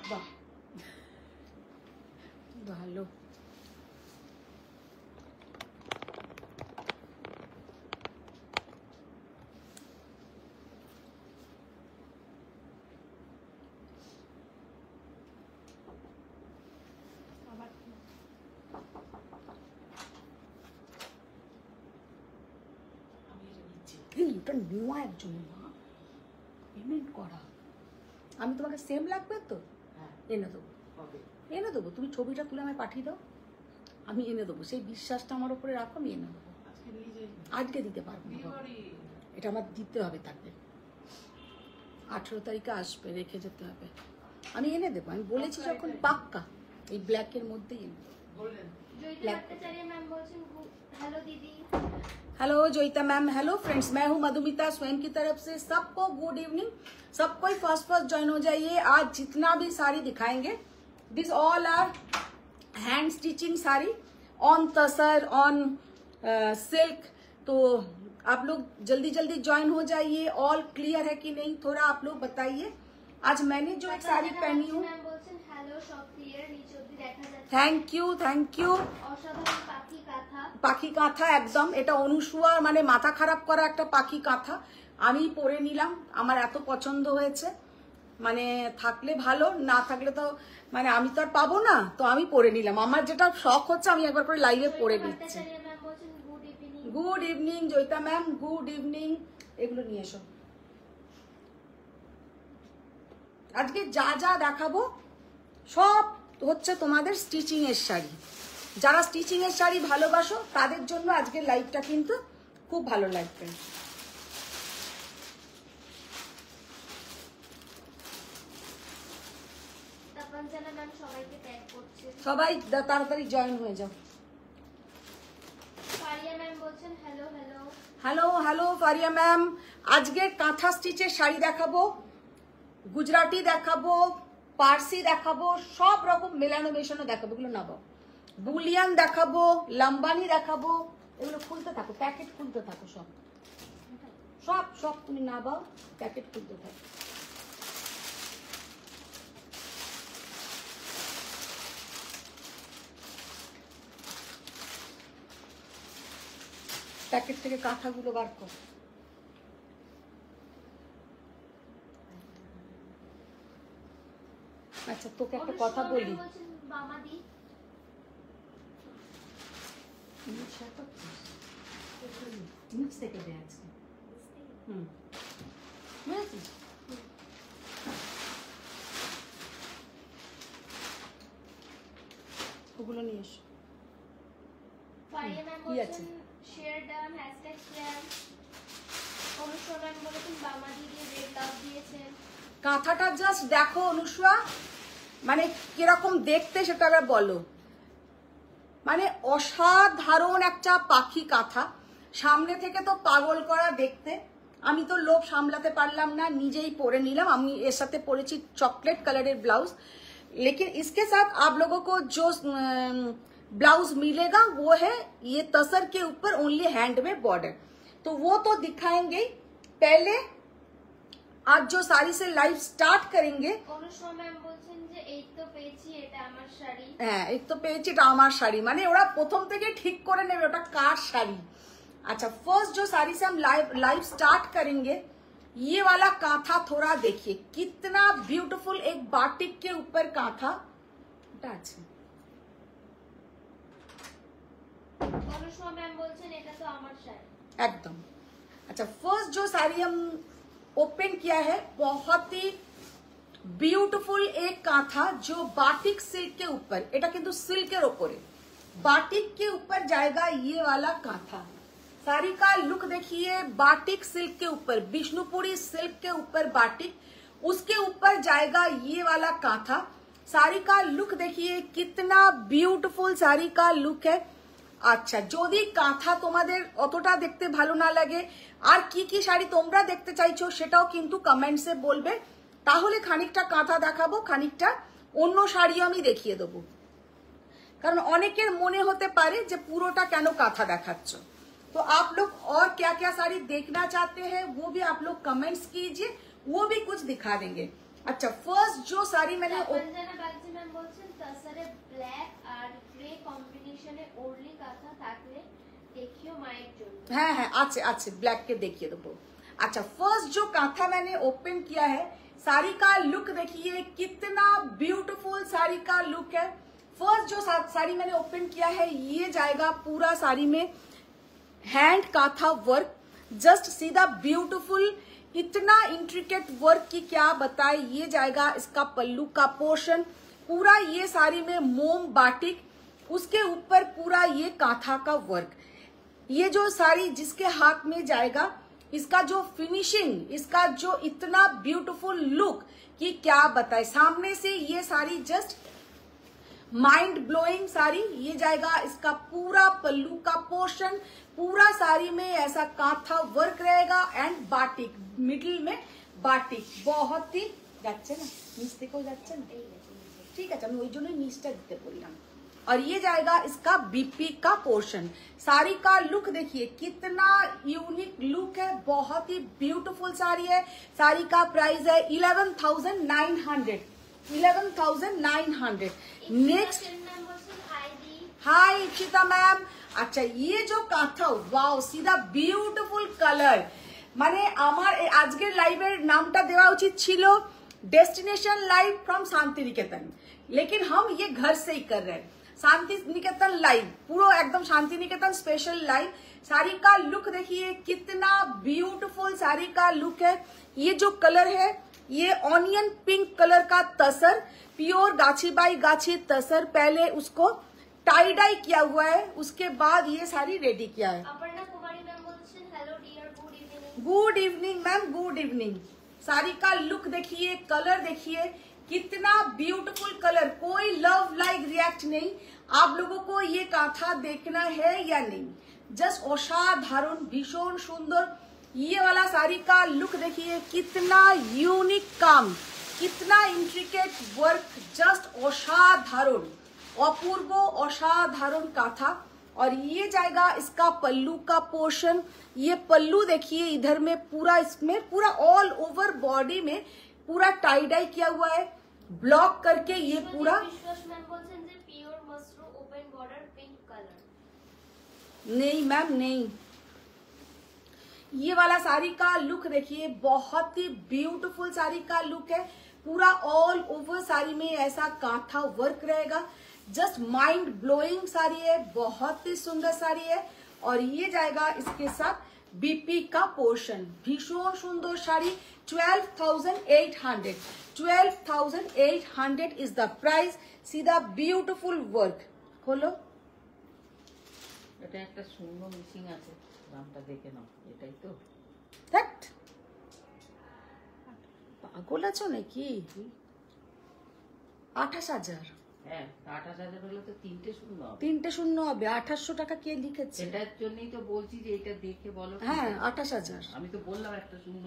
বাহ ভালো। এটা নেওয়া একজন না, পেমেন্ট করা। আমি তোমাকে সেম লাগবে তো এনে দেবো, এনে দেবো। তুমি ছবিটা তুলে আমায় পাঠিয়ে দাও, আমি এনে দেবো। সেই বিশ্বাসটা আমার উপরে রাখো, আমি এনে দেবো। আজকে দিতে পারবো না, এটা আমার দিতে হবে। তাকে 18 তারিখে আসবে, রেখে যেতে হবে। আমি এনে দেবো, আমি বলেছি যখন পাক্কা এই ব্ল্যাকের মধ্যেই এনে দেবো। Hello Joyita ma'am, hello friends, मैं हूं मधुमिता स्वयं की तरफ से सबको गुड इवनिंग। सबको फर्स्ट ज्वाइन हो जाइए। आज जितना भी साड़ी दिखाएंगे this all are hand stitching sari on tussar on silk. तो आप लोग जल्दी जल्दी ज्वाइन हो जाइए। ऑल क्लियर है कि नहीं थोड़ा आप लोग बताइए। आज मैंने जो एक साड़ी पहनी हूँ, थैंक यू थैंक यू। পাখি কাঁথা একদম, এটা অনুসুয়া মানে মাথা খারাপ করা একটা পাখি কাঁথা। আমি পরে নিলাম, আমার এত পছন্দ হয়েছে। মানে থাকলে ভালো, না থাকলে তো মানে আমি তো আর পাবো না, তো আমি পরে নিলাম। আমার যেটা শখ হচ্ছে আমি একবার করে লাইভে পরে নিচ্ছি। Good evening Joyita ma'am, good evening. এগুলো নিয়ে এসো। আজকে যা যা দেখাবো সব হচ্ছে তোমাদের স্টিচিং এর শাড়ি। যারা স্টিচিং এর শাড়ি ভালোবাসো তাদের জন্য আজকের লাইভটা কিন্তু খুব ভালো লাগবে। সবাই তাড়াতাড়ি জয়েন হয়ে যাও। হ্যালো হ্যালো ফারিয়া ম্যাম, আজকে কাঁথা স্টিচের শাড়ি দেখাবো, গুজরাটি দেখাবো, পার্সি দেখাবো, সব রকম মেলানো মেশানো দেখাবো। এগুলো নাও, বুলিয়ান দেখাবো, লম্বানি দেখাবো। এগুলো খুলতে থাকো, প্যাকেট খুলতে থাকো, সব সব সব তুমি না বাও, প্যাকেট খুলতে থাকো। প্যাকেট থেকে কাঁথাগুলো বার করো। আচ্ছা তোকে একটা কথা বলি, থেকে আছে ওগুলো নিয়ে এসো। কি আছে? কাঁথাটা জাস্ট দেখো অনুষ্কা, মানে কিরকম দেখতে সেটা বলো। মানে অসাধারণ একটা পাখি কাঁথা, সামনে থেকে তো পাগল করা দেখতে। আমি তো লোভ সামলাতে পারলাম না, নিজেই পরে নিলাম। আমি এর সাথে পরেছি চকলেট কালারের ব্লাউজ, लेकिन इसके साथ आप लोगों को जो ब्लाउज मिलेगा वो है ये तसर के ऊपर ओनली हैंड में बॉर्डर, तो वो तो दिखाएंगे। पहले आज जो साड़ी से लाइव स्टार्ट करेंगे, হ্যাঁ এই তো পেয়েছি, এটা আমার শাড়ি। মানে ওরা প্রথম থেকে ঠিক করে নেবে ওটা কার শাড়ি। अच्छा फर्स्ट जो साड़ी से हम लाइव स्टार्ट करेंगे, ये वाला कांथा थोड़ा देखिए कितना ब्यूटीफुल, एक बाटिक के ऊपर कांथा एकदम। अच्छा फर्स्ट जो साड़ी हम ओपन किया है, बहुत ही ब्यूटीफुल एक कांथा जो बाटिक सिल्क के ऊपर, এটা কিন্তু সিল্কের উপরে बाटिक के ऊपर जाएगा ये वाला कांथा। साड़ी का लुक देखिए, बाटिक सिल्क के ऊपर, विष्णुपुरी सिल्क के ऊपर बाटिक, उसके ऊपर जाएगा ये वाला कांथा। साड़ी का लुक देखिए कितना ब्यूटीफुल साड़ी का लुक है। আচ্ছা যদি কাঁথা তোমাদের অতটা দেখতে ভালো না লাগে, আর কি কি শাড়ি তোমরা দেখতে চাইছো সেটাও কিন্তু কমেন্টসে বলবে, তাহলে খানিকটা কাঁথা দেখাবো, খানিকটা অন্য শাড়িও আমি দেখিয়ে দেবো। কারণ অনেকের মনে হতে পারে যে পুরোটা কেন কাঁথা দেখাচ্ছ। तो आप लोग और क्या क्या साड़ी देखना चाहते हैं वो भी आप लोग कमेंट्स कीजिए, वो भी कुछ दिखा देंगे। अच्छा फर्स्ट जो साड़ी मैंने पंजाना बागची मैम বলছেন তাসারে ব্ল্যাক আর গ্রে কম্বিনেশনে ওরলি কাঁথা থাকলে देखियो माয়ের জন্য। है अच्छे ब्लैक के देखिए देखो। अच्छा फर्स्ट जो कांथा मैंने ओपन किया है, साड़ी का लुक देखिए कितना ब्यूटीफुल साड़ी का लुक है। फर्स्ट जो साड़ी मैंने ओपन किया है ये जाएगा पूरा साड़ी में hand kantha work, just see the beautiful, इतना इंट्रिकेट वर्क की क्या बताए। ये जाएगा इसका पल्लू का पोर्शन, पूरा ये साड़ी में मोम बाटिक, उसके ऊपर पूरा ये कांथा का वर्क। ये जो साड़ी जिसके हाथ में जाएगा, इसका जो फिनिशिंग, इसका जो इतना ब्यूटीफुल लुक कि क्या बताए। सामने से ये sari just mind blowing sari. ये जाएगा इसका पूरा पल्लू का पोर्शन, पूरा साड़ी में ऐसा कांथा वर्क रहेगा एंड बाटिक, मिडिल में बाटिक, बहुत ही যাচ্ছে না নিচে কো যাচ্ছে না ঠিক আছে, আমি ওই জন্যই নিচটা দিতে বললাম। और ये जाएगा इसका बीपी का पोर्शन। साड़ी का लुक देखिए कितना यूनिक लुक है, बहुत ही ब्यूटीफुल साड़ी है। साड़ी का प्राइस है 11,900। 11,900। नेक्स्ट हाय इशिता मैम। अच्छा ये जो कांथा, वाओ सीधा ब्यूटीफुल कलर, মানে আমার আজকের লাইভের নামটা দেওয়া উচিত ছিল destination live from Shanti Niketan, लेकिन हम ये घर से ही कर रहे हैं। शांति निकेतन लाइव, पूरा एकदम शांति निकेतन स्पेशल लाइव। साड़ी का लुक देखिए कितना ब्यूटीफुल साड़ी का लुक है। ये जो कलर है ये ऑनियन पिंक कलर का तसर, प्योर गाछी बाई गाछी तसर, पहले उसको टाई डाई किया हुआ है, उसके बाद ये साड़ी रेडी किया है। अपर्णा कुमारी मैम बोलছেন hello dear good evening. Good evening ma'am, good evening. Sari का लुक देखिए, कलर देखिए कितना ब्यूटीफुल कलर, कोई लव लाइक रिएक्ट नहीं। आप लोगों को ये कांथा देखना है या नहीं, जस्ट असाधारण भीषण सुंदर। ये वाला साड़ी का लुक देखिए कितना यूनिक काम, कितना इंट्रिकेट वर्क, जस्ट असाधारण, अपूर्व असाधारण कांथा। और ये जाएगा इसका पल्लू का पोर्शन। ये पल्लू देखिए इधर में पूरा, इसमें पूरा ऑल ओवर बॉडी में पूरा टाई डाई किया हुआ है, ब्लॉक करके ये पूरा। नहीं मैम नहीं, ये वाला साड़ी का लुक देखिए बहुत ही ब्यूटीफुल साड़ी का लुक है। पूरा ऑल ओवर साड़ी में ऐसा कांथा वर्क रहेगा, जस्ट माइंड ब्लोइंग साड़ी है, बहुत ही सुंदर साड़ी है। और ये जाएगा इसके साथ बीपी का पोर्शन, भीषण सुंदर साड़ी। 12,800। 12,800 is the price. सीधा ब्यूटीफुल वर्क। खोलो, এটা একটা শূন্য মিসিং আছে, দামটা দেখে নাও। এটাই তো ধ্যাট পাগল আছো নাকি? 28,000। হ্যাঁ 28,000 হলে তো তিনটে শূন্য হবে। তিনটে শূন্য হবে। 2800 টাকা কে লিখেছে? এটার জন্যই তো বলছি যে এটা দেখে বলো। হ্যাঁ 28,000। আমি তো বললাম একটা শূন্য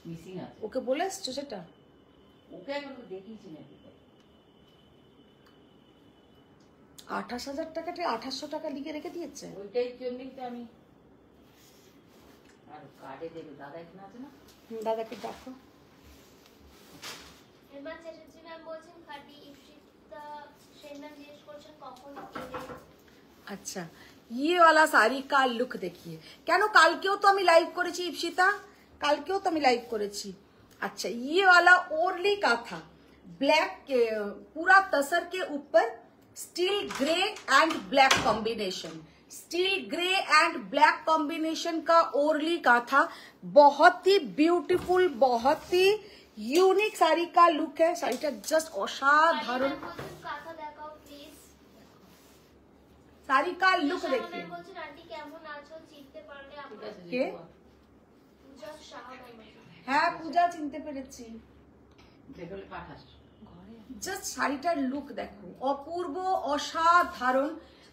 মিসিং আছে। ওকে বলে এসছো সেটা? ওকে এখন তো দেখিয়েছি না। 28,000 টাকাতে 2800 টাকা লিখে রেখে দিয়েছে। ওইটাই জন্যই তো আমি, আর কার্ডে দেবে দাদা এখানে আছে না? দাদাকে ডাকো। হেমা চ্যাটার্জি ম্যাম বলছেন খাটি ইপসিতা সেন ম্যাম জিজ্ঞেস করছেন কখন এলে। अच्छा ये वाला साड़ी का लुक देखिए, কেন কালকেও তো আমি লাইভ করেছি ইপসিতা, কালকেও তো আমি লাইভ করেছি। अच्छा ये वाला ओरली का था, ब्लैक के पूरा तसर के ऊपर steel grey and black combination, steel grey and black combination का ओरली का था। बहुत ही ब्यूटीफुल, बहुत ही यूनिक साड़ी का लुक है। साड़ीটা जस्ट असाधारण। কাঁথা দেখাও প্লিজ। साड़ी का लुक শাহ देखिए। ম্যাম বলছেন আন্টি কেমন আছো, চিনতে পারলে আপনাকে। কে? পূজা শাহ ম্যাম। হ্যাঁ পূজা চিনতে পেরেছি। দেখলে পাঠাস। जस्ट শাড়িটার लुक देखो, अपूर्व असाधारण,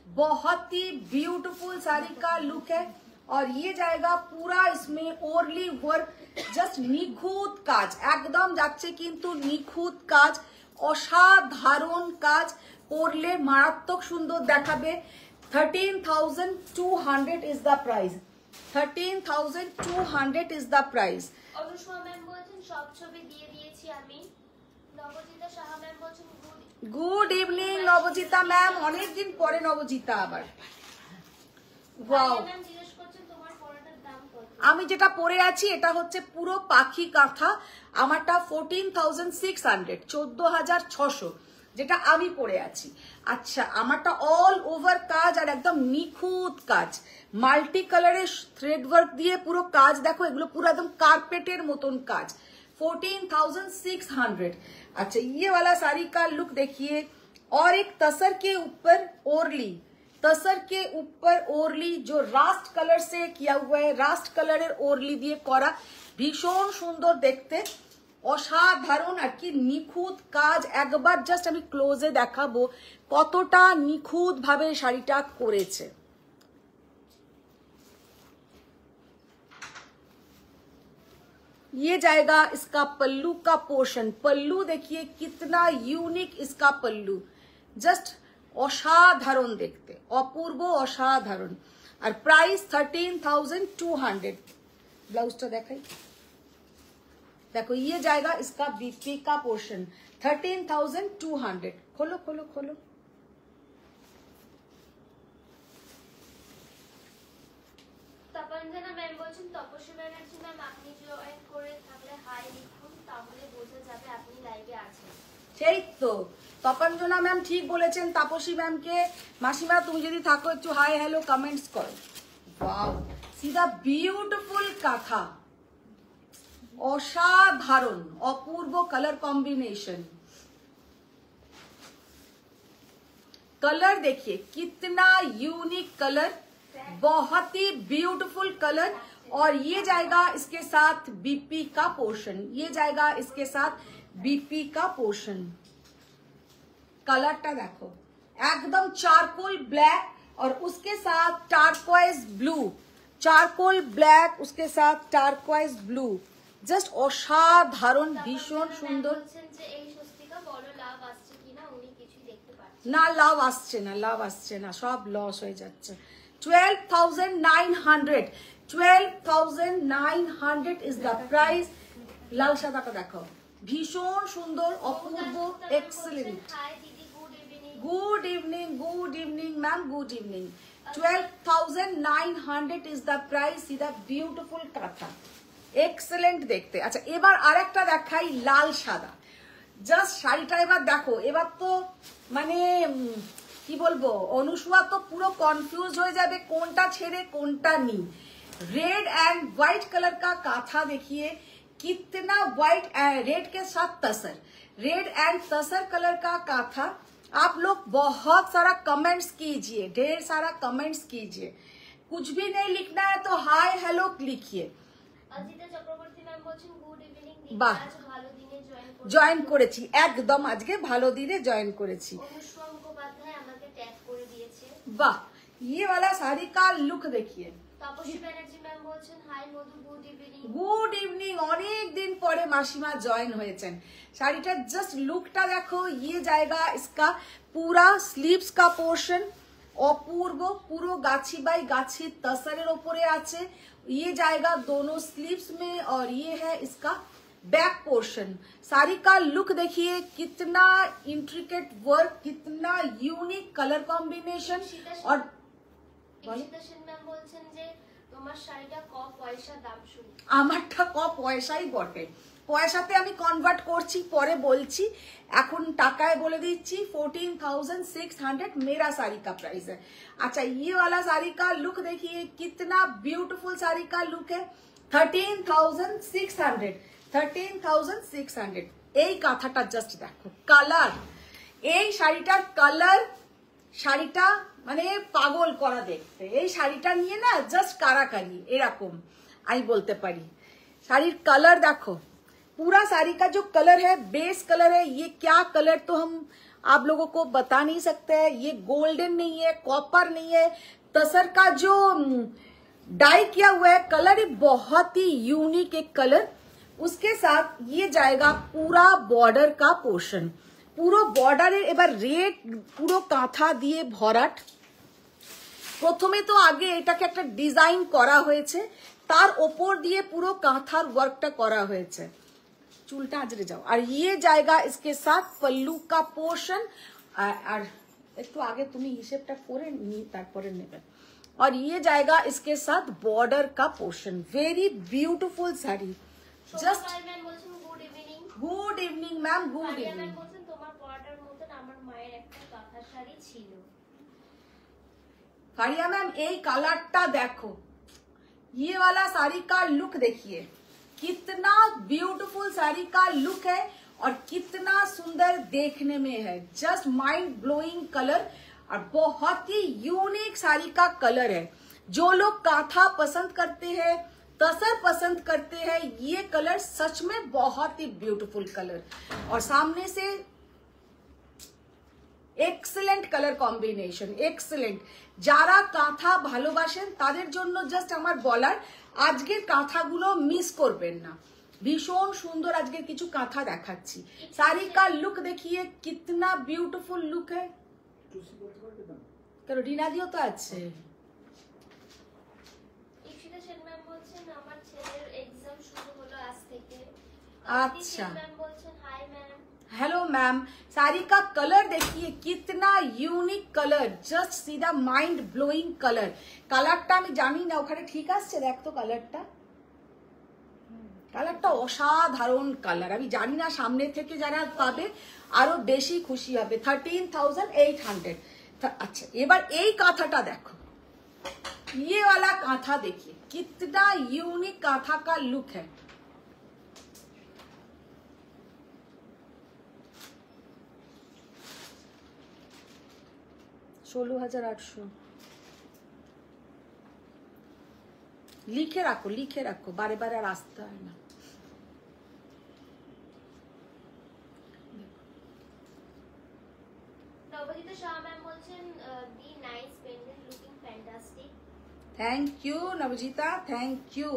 बहुत ही ब्यूटीफुल साड़ी का लुक है। और ये जाएगा पूरा इसमें ओरली वर्क, जस्ट निखुत काज, एकदम যাচ্ছে কিন্তু নিখুঁত কাজ, অসাধারণ কাজ করলে মারাত্মক সুন্দর দেখাবে। 13,200 is the price. 13,200 is the price. Anushma ma'am বলছেন সব ছবি দিয়ে দিয়েছি আমি। বলছেন গুড ইভিনিং নবজিতা ম্যাম, অনেকদিন পরে নবজিতা আবার। ওয়াও, ম্যাম জিজ্ঞেস করছেন তোমার পরাটার দাম কত? আমি যেটা পরে আছি এটা হচ্ছে পুরো পাখি কাঁথা, আমারটা 14,600, 14,600 যেটা আমি পরে আছি। আচ্ছা, আমারটা অল ওভার কাজ আর একদম নিখুঁত কাজ, মাল্টি কালারের থ্রেড ওয়ার্ক দিয়ে পুরো কাজ। দেখো এগুলো পুরো একদম কার্পেটের মতন কাজ, 14,600। अच्छा, ये वाला साड़ी का लुक देखिए, और एक तसर के ऊपर ओरली, तसर के ऊपर ओरली जो रास्ट कलर से किया हुआ है, रास्ट कलर ओरली दिए करा, भीषण सुंदर देखते, অসাধারণ আর কি নিখুঁত কাজ। একবার জাস্ট আমি ক্লোজে দেখাবো কতটা নিখুঁত ভাবে শাড়িটা করেছে। ये जाएगा इसका पल्लू का पोर्शन, पल्लू देखिए कितना यूनिक इसका पल्लू, जस्ट असाधारण देखते, अपूर्व असाधारण। और प्राइस 13,200। ब्लाउजটা দেখাই, देखो ये जाएगा इसका बीपी का पोर्शन 13,200। खोलो खोलो खोलो, তপঞ্জনা ম্যাম বলছেন তপস্বী ব্যানার্জি ম্যাম আপনি জয়েন করে থাকলে হাই লিখুন, তাহলে বোঝা যাবে আপনি লাইভে আছেন। সেই তো তপঞ্জনা ম্যাম ঠিক বলেছেন। তাপসী ম্যামকে, মাসিমা তুমি যদি থাকো একটু হাই হ্যালো কমেন্টস করো। ওয়াও, সিধা বিউটিফুল কাঁথা, অসাধারণ অপূর্ব कलर कॉम्बिनेशन। कलर देखिए कितना यूनिक कलर, बहुत ही ब्यूटीफुल कलर। और ये जाएगा इसके साथ बीपी का पोर्शन, ये जाएगा इसके साथ बीपी का पोर्शन। कलरটা देखो एकदम चारकोल ब्लैक और उसके साथ टार्कोइज ब्लू, चारकोल ब्लैक उसके साथ टार्कोइज ब्लू, জাস্ট অসাধারণ ভীষণ সুন্দর। বলছেন যে এই স্বস্তিকা বড় লাভ আসছে কিনা উনি কিছুই দেখতে পাচ্ছেন না, লাভ আসছে না, লাভ আসছে না, সব লস হয়ে যাচ্ছে। 12,900, 12,900 ইজ দ্য প্রাইস। লাল সাদাটা দেখো ভীষণ সুন্দর অপূর্ব এক্সেলেন্ট। হাই দিদি, good evening. Good evening, good evening ma'am, good evening. 12,900 is the price. সিধা বিউটিফুল কাঁথা, এক্সেলেন্ট দেখতে। আচ্ছা, এবার আরেকটা দেখাই লাল সাদা। জাস্ট শাড়িটা এবার দেখো, এবার তো মানে কি বলবো, অনুসুয়া তো পুরো কনফিউজ হয়ে যাবে কোনটা ছেড়ে कोनटा नहीं। रेड एंड व्हाइट कलर का काथा देखिए कितना, व्हाइट रेड के साथ तसर, रेड एंड तसर कलर का काथा। आप लोग बहुत सारा कमेंट्स कीजिए, ढेर सारा कमेंट्स कीजिए। कुछ भी नहीं लिखना है तो हाय हेलो लिखिए। অজিতা চক্রবর্তী ম্যাম বলছেন গুড ইভিনিং দিদি, বাহ। আজ ভালো দিনে জয়েন করেছি, একদম আজকে ভালো দিনে জয়েন করেছি। অনুষ্কা মুখোপাধ্যায় আমাকে ট্যাগ করে দিয়েছে। वाह, ये वाला साड़ी का लुक देखिए। তপস্বী ব্যানার্জি ম্যাম বলছেন হাই মধু, গুড ইভিনিং। গুড ইভিনিং, অনেক দিন পরে মাসিমা জয়েন হয়েছেন। শাড়িটার জাস্ট লুকটা দেখো, ये जाएगा इसका पूरा स्लीव्स का पोर्शन, অপূর্ব পুরো গাছি বাই গাছি তসরের উপরে আছে। ये जाएगा दोनों स्लीव्स में और ये है इसका बैक पोर्शन। साड़ी का लुक देखिए कितना इंट्रिकेट वर्क, कितना यूनिक कलर कॉम्बिनेशन। और ইশিতা সেন ম্যাম বলছেন যে তোমার শাড়িটা ক পয়সা দাম শুনি। আমারটা ক পয়সাই বটে, পয়সাতে আমি কনভার্ট করছি, পরে বলছি। এখন টাকায় বলে দিচ্ছি 14,600 मेरा साड़ी का प्राइस है। अच्छा, ये वाला साड़ी का लुक देखिए कितना ब्यूटीफुल साड़ी का लुक है। 13,600, 13,600। এই কাঁথাটা জাস্ট দেখো, কালার, এই শাড়িটার কালার, শাড়িটা মানে পাগল করা দেখতে। এই শাড়িটা নিয়ে না জাস্ট কারাকারি এরকম আমি বলতে পারি। শাড়ির কালার দেখো, पूरा साड़ी का जो कलर है बेस कलर है, ये क्या कलर तो हम आप लोगों को बता नहीं सकते हैं। ये गोल्डन नहीं है, कॉपर नहीं है, तसर का जो डाई किया हुआ है कलर ही बहुत ही यूनिक एक कलर। उसके साथ ये जाएगा पूरा बॉर्डर का पोर्शन, পুরো বর্ডারে এবার রেড পুরো কাঁথা দিয়ে ভরাট। প্রথমে তো আগে এটাকে একটা ডিজাইন করা হয়েছে, তার ওপর দিয়ে পুরো কাঁথার ওয়ার্কটা করা হয়েছে। चूलटा आजरे जाओ। और ये जाएगा इसके साथ पल्लू का पोर्शन। और एक तो आगे तुम्हें हिसेबटा करे नी तारपरे नेबे। और ये जाएगा इसके साथ बॉर्डर का portion. Very beautiful sari. Just good evening ma'am, good evening. Faria ma'am এই কালারটা দেখো, ये वाला साड़ी का लुक देखिए, कितना ब्यूटीफुल साड़ी का लुक है और कितना सुंदर देखने में है। जस्ट माइंड ब्लोइंग कलर और बहुत ही यूनिक साड़ी का कलर है। जो लोग काथा पसंद करते हैं, तसर पसंद करते हैं, ये कलर सच में बहुत ही ब्यूटीफुल कलर। और सामने से एक्सीलेंट कलर कॉम्बिनेशन, एक्सीलेंट। যারা কাঁথা ভালোবাসেন তাদের জন্য জাস্ট আমার বলার, আজকের কাঁথাগুলো মিস করবেন না। ভীষণ সুন্দর আজকের কিছু কাঁথা দেখাচ্ছি। শাড়ি का लुक देखिए, कितना ब्यूटीफुल लुक है। কেন রিনাদিও তো আছে। ইশিতা সেন ম্যাম বলছেন আমার ছেলের एग्जाम শুরু হলো আজ থেকে। আচ্ছা ম্যাম বলছেন hi ma'am. Hello ma'am, sari का कलर देखिए, कितना यूनिक कलर, जस्ट सीधा माइंड ब्लोइंग कलर। কালারটা আমি জানি না ওখানে ঠিক আসছে, দেখ তো কালারটা। কালারটা অসাধারণ কালার। আমি জানি না সামনে থেকে যারা পাবে আরো বেশি খুশি হবে। 13,800। अच्छा এবার এই কাঁথাটা দেখো, ये वाला कांथा देखिए, कितना यूनिक कांथा का लुक है। $16,800। लिखे रखो, लिखे रखो, बारे बारे আর আসতে হয় না। নবজিতা শাহ ম্যাম বলছেন the nice pendant looking fantastic. Thank you Nabajita, thank you.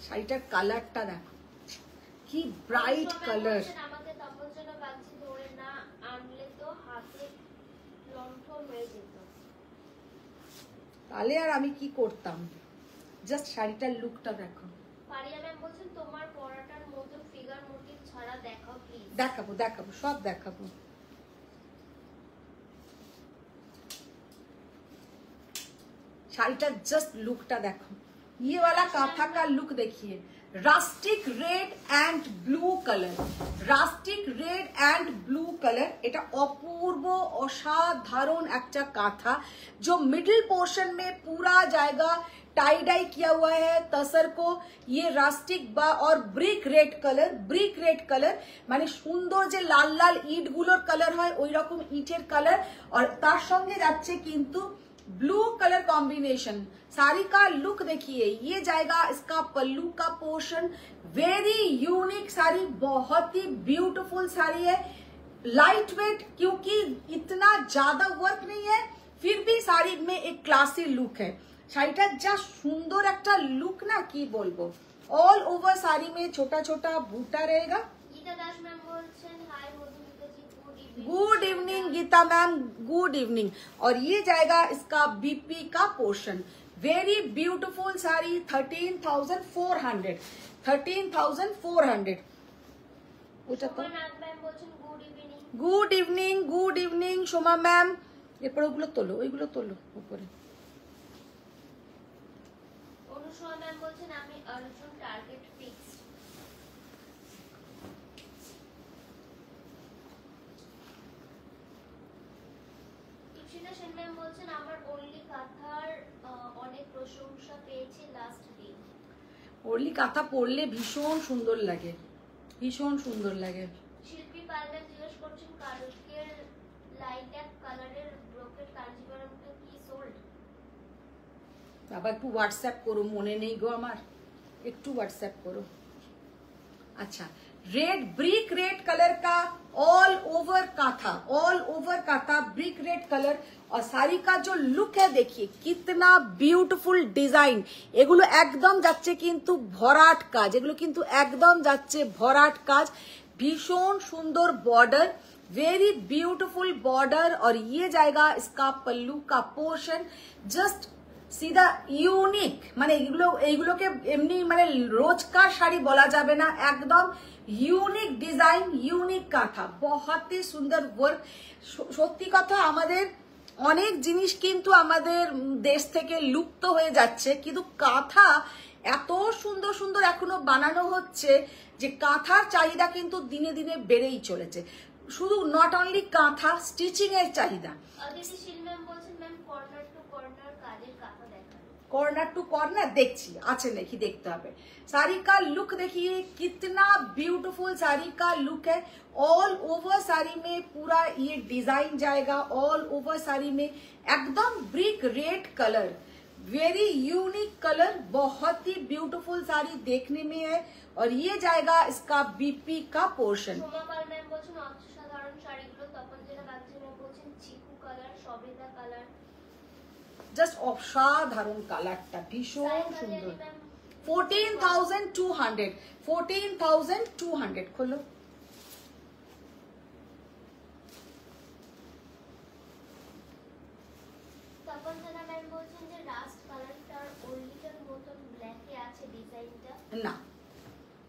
শাড়িটার কালারটা দেখো, কি ব্রাইট কালার। আমাকে তপনজনক বাগচি ধরে না আনলে তো হাতে লণ্ঠন হয়ে যেত। তাহলে আর আমি কি করতাম। জাস্ট শাড়িটার লুকটা দেখো। ফারিয়া ম্যাম বলছেন তোমার পরাটার মতো ফিগার মোটিভ ছাড়া দেখাও প্লিজ। দেখাবো দেখাবো, সব দেখাবো। শাড়িটার জাস্ট লুকটা দেখো। ये वाला कांथा का लुक देखिए, rustic red and blue colour, rustic red and blue colour. এটা অপূর্ব অসাধারণ একটা কাঁথা, जो मिडिल पोर्शन में पूरा जाएगा टाई डाई किया हुआ है तसर को। ये रास्टिक बा और brick red colour, brick red colour মানে সুন্দর যে লাল লাল ইট গুলোর কালার হয় ওই রকম ইটের কালার। और তার সঙ্গে যাচ্ছে কিন্তু ब्लू कलर कॉम्बिनेशन। साड़ी का लुक देखिए, ये जाएगा इसका पल्लू का पोर्शन। वेरी यूनिक साड़ी, बहुत ही ब्यूटीफुल साड़ी है। लाइट वेट, क्योंकि इतना ज्यादा वर्क नहीं है, फिर भी साड़ी में एक क्लासी लुक है। শাড়িটার যা সুন্দর একটা লুক না, কি বলবো। ऑल ओवर साड़ी में छोटा छोटा बूटा रहेगा। गीता दास मैम बोलছেন hi Madhumita ji, good evening Gita ma'am, good evening. और ये जाएगा इसका बीपी का portion. Very beautiful sari, 13,400, 13,400। Good evening, good evening Soma ma'am. এরপর ওগুলো তোলো, ওইগুলো তোলো উপরে। অনুষ্মা ম্যাম বলছেন আমি Arjun target fixed. Ishita Sen ma'am বলছেন আমার ওনলি কাঁথার অনেক প্রশংসা পেয়েছি লাস্ট দিন। ওরলি কাঁথা পরলে ভীষণ সুন্দর লাগে, ভীষণ সুন্দর লাগে। শিল্পী পাল ম্যাম জিজ্ঞেস করছেন কালকের লাইট কালারের ব্রোকেট কাঞ্জিভারমটা কি সোল্ড? বাবা একটু হোয়াটসঅ্যাপ করো, মনে নেই গো আমার, একটু হোয়াটসঅ্যাপ করো। अच्छा, रेड ब्रिक रेड कलर का all over kantha, all over kantha brick red colour. और साड़ी का जो लुक है देखिए, कितना ब्यूटीफुल डिजाइन। এগুলো একদম যাচ্ছে কিন্তু ভরাট কাজ, এগুলো কিন্তু একদম যাচ্ছে ভরাট কাজ। ভীষণ সুন্দর বর্ডার, वेरी ब्यूटीफुल बॉर्डर। और ये जाएगा इसका पल्लू का पोर्शन। जस्ट सीधा यूनिक, মানে এইগুলোকে এমনি মানে রোজকার শাড়ি বলা যাবে না, একদম ইউনিক ডিজাইন, ইউনিক কাঁথা, বহুতই সুন্দর ওয়ার্ক। সত্যি কথা, আমাদের অনেক জিনিস কিন্তু আমাদের দেশ থেকে লুপ্ত হয়ে যাচ্ছে, কিন্তু কাঁথা এত সুন্দর সুন্দর এখনো বানানো হচ্ছে যে কাঁথার চাহিদা কিন্তু দিনে দিনে বেড়েই চলেছে। শুধু নট অনলি কাঁথা, স্টিচিং এর চাহিদা। অদিতি শীল ম্যাম বলছেন ম্যাম কর্নার টু কর্নার কাজের কাঁথা দেখান। कॉर्नर टू कॉर्नर देखी अच्छे नहीं देखते हैं। साड़ी का लुक देखिए कितना ब्यूटीफुल साड़ी का लुक है। ऑल ओवर साड़ी में पूरा ये डिजाइन जाएगा, ऑल ओवर साड़ी में एकदम brick red colour, very unique colour, बहुत ही ब्यूटीफुल साड़ी देखने में है। और ये जाएगा इसका बीपी का पोर्शन। সোমা পাল ম্যাম বলছেন অসাধারণ শাড়িগুলো। তপন জেলা বাগচি ম্যাম বলছেন চিকু কালার, সবেদা কালার, জাস্ট অসাধারণ কালারটা ভীষণ সুন্দর। 14,200 14,200 খোলো। তপন জেলা ম্যাম বলছেন যে রাস্ট কালারটার ওল্ডিটার মতন ব্ল্যাকে আছে ডিজাইনটা না,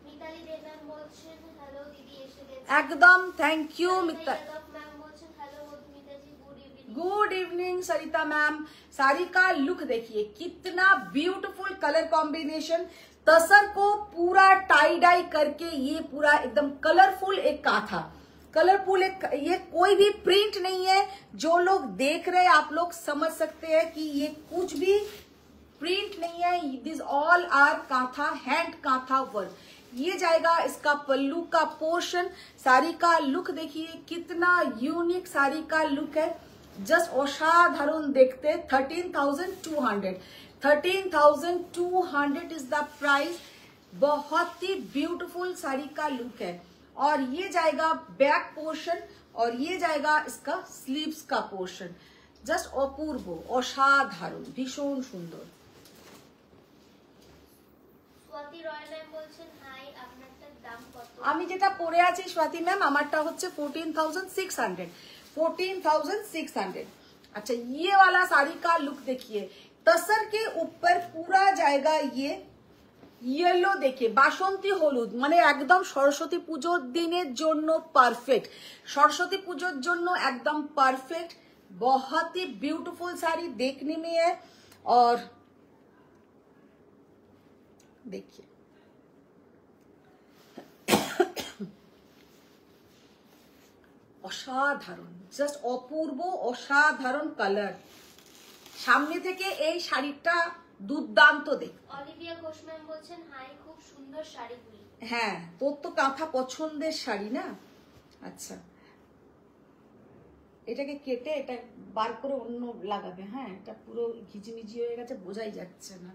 মিতালি দেব ম্যাম বলছেন হ্যালো দিদি এসে গেছে একদম থ্যাংক ইউ মিতা। ম্যাম বলছেন হ্যালো মধুমিতা জি গুড ইভিনিং। गुड इवनिंग सरिता मैम। साड़ी का लुक देखिए कितना ब्यूटीफुल कलर कॉम्बिनेशन। तसर को पूरा टाई डाई करके ये पूरा एकदम कलरफुल एक काथा, कलरफुल एक, ये कोई भी प्रिंट नहीं है। जो लोग देख रहे हैं आप लोग समझ सकते हैं कि ये कुछ भी प्रिंट नहीं है, this all are kantha, hand kantha work. ये जाएगा इसका पल्लू का पोर्शन। साड़ी का लुक देखिए कितना यूनिक साड़ी का लुक है, जस्ट असाधारण देखते। 13,200 13,200 इज द प्राइस। बहुत ही ब्यूटीफुल साड़ी का लुक है। और ये जाएगा बैक पोर्शन और ये जाएगा इसका स्लीव्स का पोर्शन। जस्ट अपूर्व, असाधारण, भीषण सुंदर। স্বাতি রয় ম্যাম বলছেন হাই আপনারটার দাম কত? আমি যেটা পরে আছি स्वाति मैम, আমারটা হচ্ছে 14,600 14,600। अच्छा, ये वाला साड़ी का लुक देखिए, तसर के ऊपर पूरा जाएगा ये येलो। देखिए বাসন্তী হলুদ, মানে একদম সরস্বতী পুজোর দিনের জন্য পারফেক্ট, সরস্বতী পুজোর জন্য একদম পারফেক্ট। बहुत ही ब्यूटीफुल साड़ी देखने में है। और देखिए অসাধারণ, জাস্ট অপূর্ব অসাধারণ কালার। সামনে থেকে এই শাড়িটা দুর্দান্ত দেখ। অলিভিয়া ঘোষ ম্যাম বলছেন হাই খুব সুন্দর শাড়িগুলি। হ্যাঁ, তোর তো কাঁথা পছন্দের শাড়ি না। আচ্ছা, এটাকে কেটে এটা বার করে অন্য লাগাবে। হ্যাঁ, এটা পুরো ঘিজিমিজি হয়ে গেছে, বোঝাই যাচ্ছে না।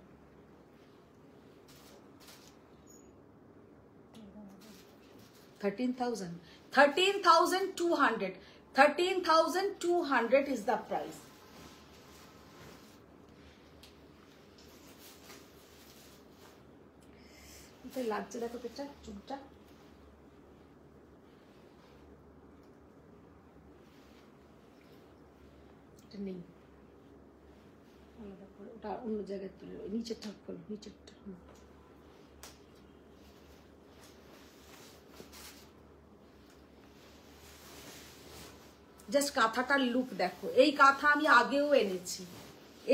$13,200 13,200 is the price। লাগছে দেখো তো, এটা চুলটা এটা নেই, আলাদা করে ওটা অন্য জায়গায় তুলে নিচেরটা খোলো, নিচেরটা। জাস্ট কাঁথাটার লুক দেখো। এই কাঁথা আমি আগেও এনেছি।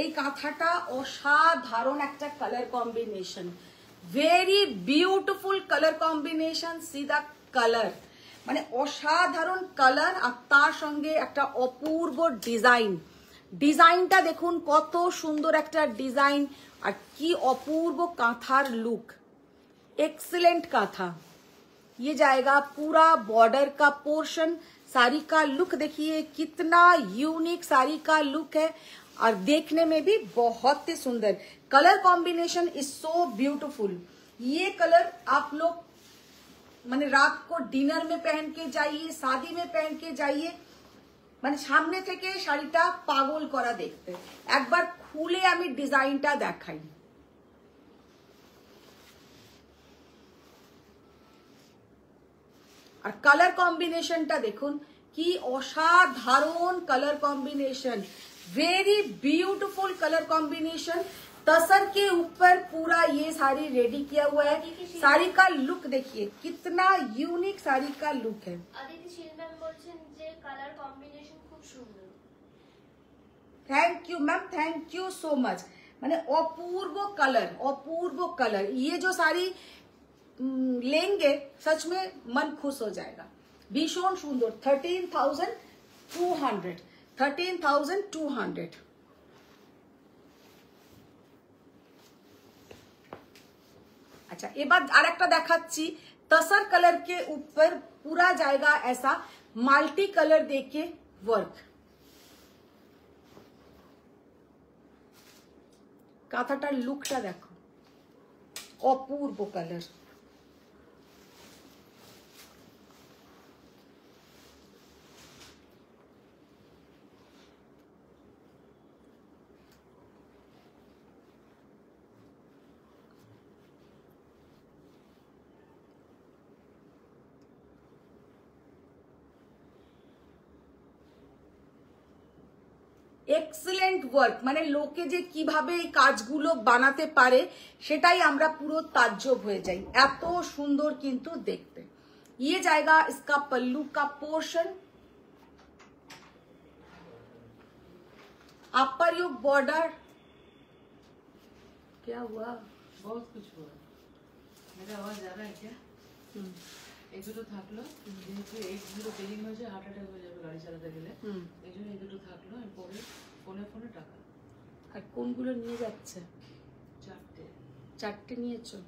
এই কাঁথাটা অসাধারণ একটা colour combination, very beautiful colour combination. See the colour, মানে অসাধারণ কালার, আর তার সঙ্গে একটা অপূর্ব ডিজাইন। ডিজাইনটা দেখুন কত সুন্দর একটা ডিজাইন, আর কি অপূর্ব কাঁথার লুক, एक्सीलेंट काथा। ये जाएगा पूरा बॉर्डर का पोर्शन। साड़ी का लुक देखिए कितना यूनिक साड़ी का लुक है, और देखने में भी बहुत ही सुंदर। Colour combination is so beautiful. ये कलर आप लोग माने रात को डिनर में पहन के जाइए, शादी में पहन के जाइए, মানে সামনে থেকে শাড়িটা পাগল করা দেখতে। একবার খুলে আমি ডিজাইনটা দেখাই। আর কালার কম্বিনেশনটা দেখুন কি অসাধারণ colour combination, very beautiful colour combination. Tussar के ऊपर पूरा ये साड़ी रेडी किया हुआ है। साड़ी का लुक देखिए कितना यूनिक साड़ी का लुक है। अदिति शील मैम बोलছেন যে কালার কম্বিনেশন খুব সুন্দর। Thank you ma'am, thank you so much. माने अपूर्व कलर ये जो साड़ी लेंगे सच में मन खुश हो जाएगा। भीषण सुंदर 13,200 अच्छा এবার আরেকটা দেখাচ্ছি। तसर कलर के ऊपर पूरा जाएगा ऐसा मल्टी कलर देके वर्क। কাঁথাটার লুকটা দেখো, অপূর্ব কালার। এক্সেলেন্ট ওয়ার্ক, মানে লোকে যে কিভাবে এই কাজগুলো বানাতে পারে সেটাই আমরা পুরো তাজ্জব হয়ে যাই, এত সুন্দর কিন্তু দেখতে। ये जाएगा इसका पल्लू का पोर्शन, अपर यू बॉर्डर। क्या हुआ? बहुत कुछ हुआ। मेरा आवाज आ रहा है क्या? এই দুটো থাকলো, যেহেতু এই দুটো বেরিং হয়েছে হার্ট অ্যাটাক হয়ে যাবে গাড়ি চালাতে গেলে, এই জন্য এই দুটো থাকলো। আর পরে ফোনে টাকা। আর কোনগুলো নিয়ে যাচ্ছে? চারটে নিয়েছো।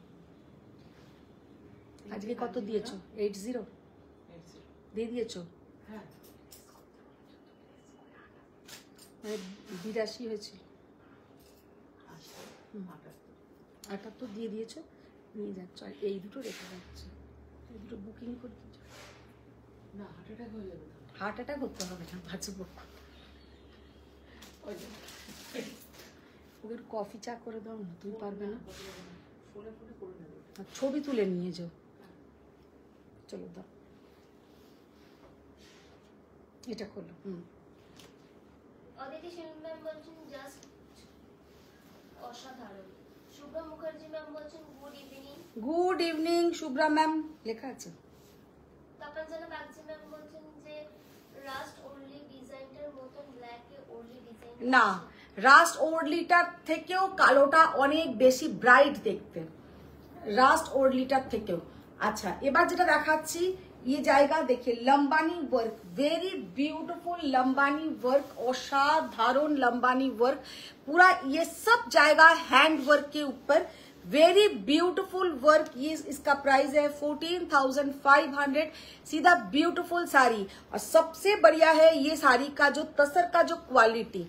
আজকে কত দিয়েছো? 80 দিয়ে দিয়েছো? হ্যাঁ, মানে 82 হয়েছিল, 78 দিয়ে দিয়েছো, নিয়ে যাচ্ছ। আর এই দুটো রেখে যাচ্ছে, এই দুটো বুকিং করে দিচ্ছ। না, হার্ট অ্যাটাক হয়ে যাবে। হার্ট অ্যাটাক হতে হবে না, বাঁচবো। ওদের কফি চা করে দাও না, তুমি পারবে না? ফোনে করে নেবে। ছবি তুলে নিয়ে যাও, চলো দাও। এটা করলো। অদিতি शील मैम বলছেন জাস্ট অসাধারণ। শুভ্রা মুখার্জি ম্যাম বলছেন good evening. Good evening Shubhra ma'am, লেখা আছে। তপনজনা বাগচি ম্যাম বলছেন যে রাস্ট ওনলি ডিজাইনটার মতন ব্ল্যাক এ ওনলি ডিজাইন না, রাস্ট ওরলিটার থেকেও কালোটা অনেক বেশি ব্রাইট দেখতে, রাস্ট ওরলিটার থেকেও। আচ্ছা এবার যেটা দেখাচ্ছি, ये जाएगा देखिए Lambani work, very beautiful Lambani work, असाधारण लंबानी वर्क। पूरा ये सब जाएगा हैंड वर्क के ऊपर, वेरी ब्यूटीफुल वर्क। ये इसका प्राइस है 14,500। सीधा ब्यूटीफुल साड़ी। और सबसे बढ़िया है ये साड़ी का जो तसर का जो क्वालिटी,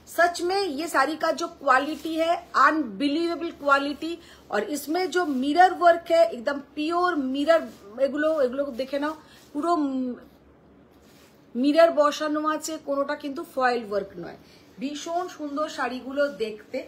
सच में ये साड़ी का जो क्वालिटी है अनबिलीवेबल क्वालिटी। और इसमें जो मिरर वर्क है एकदम प्योर मिरर, এগুলো দেখে নাও, পুরো মিরর বসানো আছে, কোনোটা কিন্তু ফয়েল ওয়ার্ক নয়। ভীষণ সুন্দর শাড়িগুলো দেখতে,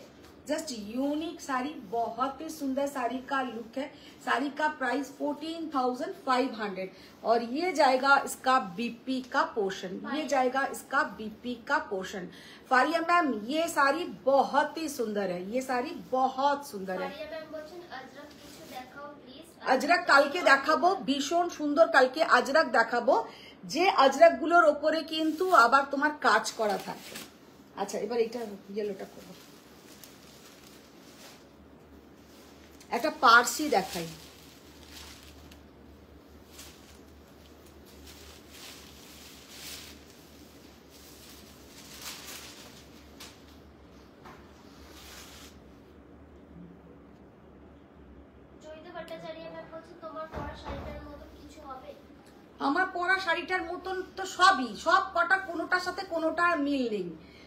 जस्ट यूनिक साड़ी, बहुत ही सुंदर साड़ी का लुक है। साड़ी का प्राइस 14,500। और ये जाएगा इसका बीपी का पोर्शन, ये जाएगा इसका बीपी का पोर्शन। फारिया मैम ये साड़ी बहुत ही सुंदर है, ये साड़ी बहुत सुंदर है। ফারিয়া ম্যাম বলছেন আজরাক কিছু দেখাও প্লিজ। আজরাক কালকে দেখাবো, ভীষণ সুন্দর কালকে আজরাক দেখাবো, যে আজরাক গুলোর ওপরে কিন্তু আবার তোমার কাজ করা থাকে। আচ্ছা এবার এটা ইয়েলোটা করবো, একটা পার্সি দেখাই। আমার পরা শাড়িটার মতন তো সবই, সব কটা কোনোটার সাথে কোনোটা মিল নেই,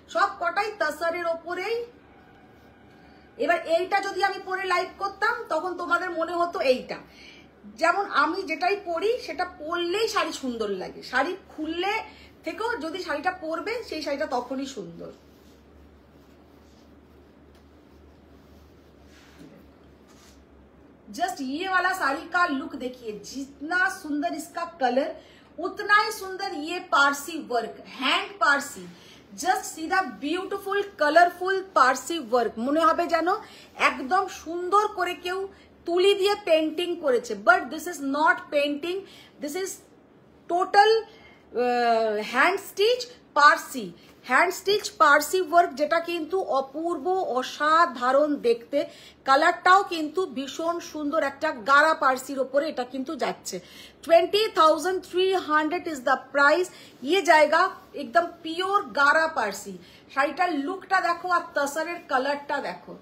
সব কটাই তসরের ওপরেই। এবার এইটা যদি আমি পরে লাইভ করতাম তখন তোমাদের মনে হতো এইটা, যেমন আমি যেটাই পরি সেটা পরলেই শাড়ি সুন্দর লাগে, শাড়ি খুললে থেকেও যদি শাড়িটা পরবে সেই শাড়িটা তখনই সুন্দর। जस्ट ये वाला साड़ी का लुक देखिए, जितना सुंदर इसका कलर उतना ही सुंदर ये Parsi work, hand Parsi. Just see the beautiful colourful Parsi work, মনে হবে যেন একদম সুন্দর করে কেউ তুলি দিয়ে পেন্টিং করেছে, but this is not painting, this is total hand stitch Parsi, hand stitch Parsi work, যেটা কিন্তু অপূর্ব অসাধারণ দেখতে। কালারটাও কিন্তু ভীষণ সুন্দর, একটা গারা পার্সির ওপরে এটা কিন্তু যাচ্ছে। 20,300 ইজ দ্য প্রাইস। ये जाएगा एकदम পিওর গারা পার্সি। শাড়িটার লুকটা দেখো আর তসরের কালারটা দেখো,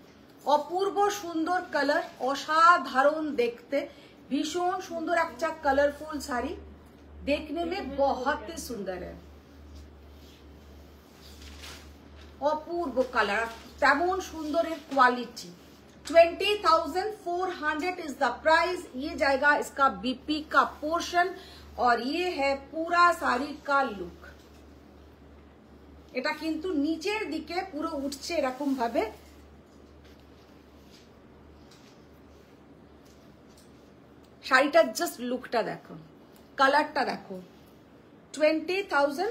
অপূর্ব সুন্দর কালার, অসাধারণ দেখতে, ভীষণ সুন্দর একটা কালারফুল শাড়ি, देखने में बहुत ही सुंदर है, অপূর্ব কালার, তেমন সুন্দরের কোয়ালিটি। 20,400 is the price. ये जाएगा इसका बीपी का पोर्शन और ये है पूरा साड़ी का लुक। এটা কিন্তু নিচের দিকে পুরো উঠছে এরকম ভাবে, শাড়িটার জাস্ট লুকটা দেখো, কালারটা দেখো। 20,300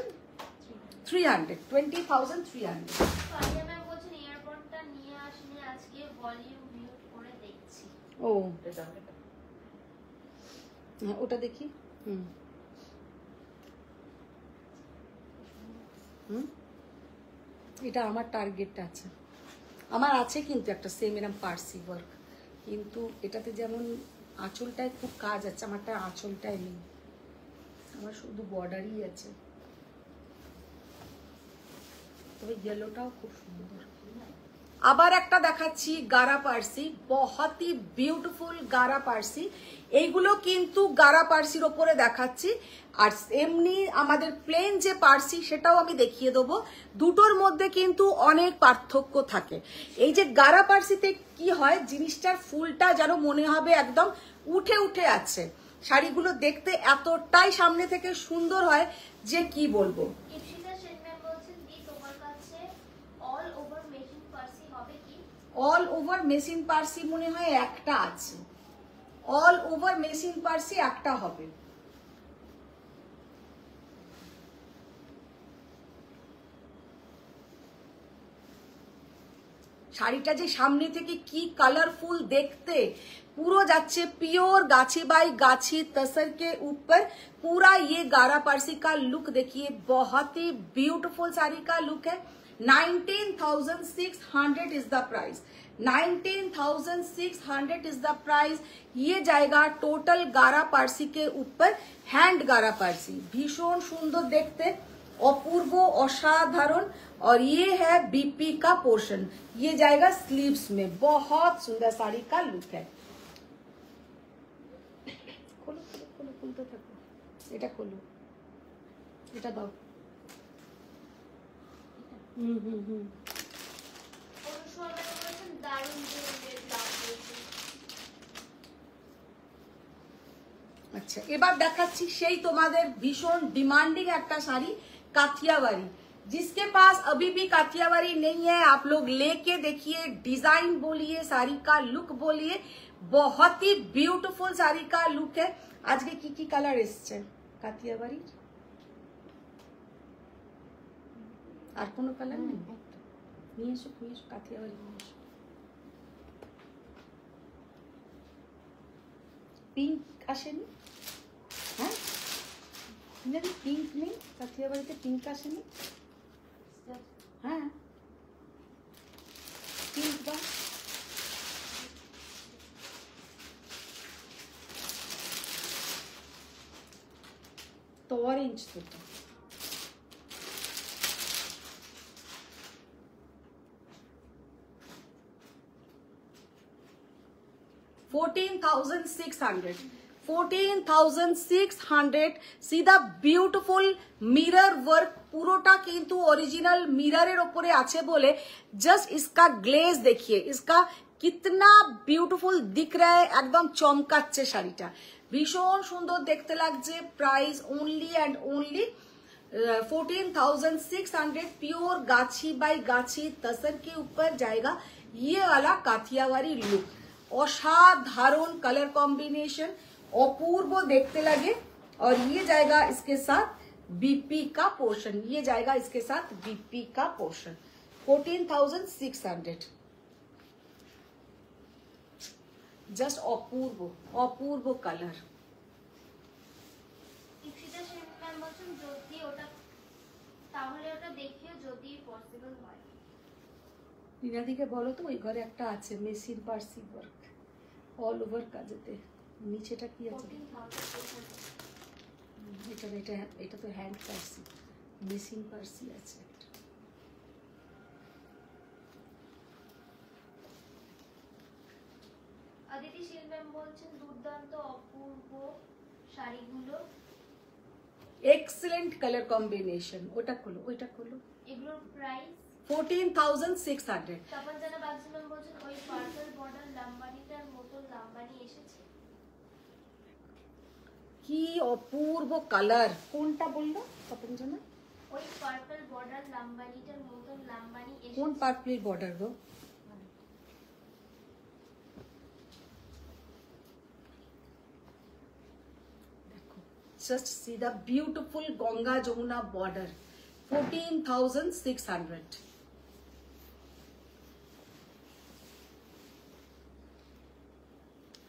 ফারিয়া ম্যাম বলছেন এয়ারপোর্টটা নিয়ে আসলে আজকে ভলিউম মিউট করে দেখছি। ও ওটা দেখি। এটা আমার টার্গেট আছে, আমার আছে কিন্তু একটা সেম এরকম পার্সি ওয়ার্ক, কিন্তু এটাতে যেমন আঁচলটায় খুব কাজ আছে, আমারটা আঁচলটায় নেই, আমার শুধু বর্ডারই আছে। তবে ইয়েলোটাও খুব সুন্দর। আবার একটা দেখাচ্ছি গারা পার্সি, বহুত হি বিউটিফুল গারা পার্সি। এইগুলো কিন্তু গারা পার্সির ওপরে দেখাচ্ছি, আর এমনি আমাদের প্লেন যে পার্সি সেটাও আমি দেখিয়ে দেবো। দুটোর মধ্যে কিন্তু অনেক পার্থক্য থাকে। এই যে গারা পার্সিতে কি হয়, জিনিসটার ফুলটা যেন মনে হবে একদম উঠে উঠে আছে, শাড়িগুলো দেখতে এতটাই সামনে থেকে সুন্দর হয় যে কি বলবো। অল ওভার মেশিন পার্সি মনে হয় একটা আছে, অল ওভার মেশিন পার্সি একটা হবে। শাড়িটা যে সামনে থেকে কি কালারফুल देखते, पूरा जाच्छे प्योर गाछी बाई गाछी तसर के ऊपर पूरा ये गारा पारसी का लुक देखिए, बहुत ही ब्यूटीफुल साड़ी का लुक है। 19,600 is the price, 19,600 is the price. ये जाएगा टोटल गारा पारसी के ऊपर हैंड गारा पारसी, भीषण सुंदर देखते, अपूर्व असाधारण। और ये है बीपी का पोर्शन, ये जाएगा स्लीव्स में, बहुत सुंदर साड़ी का लुक है। खोलो खोलो खोलो, खुलते থাকো, এটা खोलो, এটা দাও। আচ্ছা, এবার দেখাচ্ছি সেই তোমাদের ভীষণ ডিমান্ডিং একটা শাড়ি, কাথিয়াওয়ারি। जिसके पास अभी भी काठियावाड़ी नहीं है, आप लोग लेके देखिए, डिजाइन बोलिए, साड़ी का लुक बोलिए, बहुत ही ब्यूटीफुल साड़ी का लुक है। आज के की कलर एसছে काठियावाड़ी, আর কোনো কালার নেই, নিয়ে এসো কাঠিয়াওয়াড়ি নিয়ে এসো। পিঙ্ক আসেনি? হ্যাঁ, পিঙ্ক নেই কাঠিয়াওয়াড়িতে, পিঙ্ক আসেনি? হ্যাঁ, পিঙ্ক দাও। তো অরেঞ্জ দুটো। $14,600 see the beautiful mirror work, পুরোটা কিন্তু অরিজিনাল মিররের উপরে আছে বলে জাস্ট इसका গ্লেজ দেখিए, इसका कितना ब्यूटीफुल दिख रहा है, एकदम চমকাচ্ছে শাড়িটা, ভীষণ সুন্দর দেখতে লাগছে। Price only and only 14,600, pure गाछी बाई गाछी तसर के ऊपर जाएगा ये वाला काठियावाड़ी लुक। असाधारण कलर कॉम्बिनेशन, अपूर्व देखते लगे। और ये जाएगा इसके साथ बीपी का पोर्शन, ये जाएगा इसके साथ बीपी का पोर्शन। 14,600। जस्ट अपूर्व अपूर्व कलर। ইপসিতা সেন ম্যাম বলছেন যদি ওটা তাহলে ওটা দেখিও যদি পসিবল হয়। রিনাদিকে বলো তো ওই ঘরে একটা আছে machine Parsi work all over কাজেতে, নিচেটা কি আছে? 14,800 এটা এটা এটা তো হ্যান্ড পার্সি, মেশিন পার্সি আছে একটা। অদিতি শীল ম্যাম বলছেন দুর্দান্ত অপূর্ব শাড়িগুলো, এক্সেলেন্ট কালার কম্বিনেশন। ওটা খোলো, ওইটা খোলো। এগুলোর প্রাইস 14,600। তপন জানা বাগচি ম্যাম বলছেন ওই পার্পল বর্ডার লাম্বানিটার মতো লাম্বানি এসেছে। কি অপূর্ব কালার। কোনটা বললো তপনজনা? ওই পার্পল বর্ডার লাম্বানিটার মতো লাম্বানি এসেছে। কোন purple border go? Just see the beautiful Ganga Jamuna border. 14,600.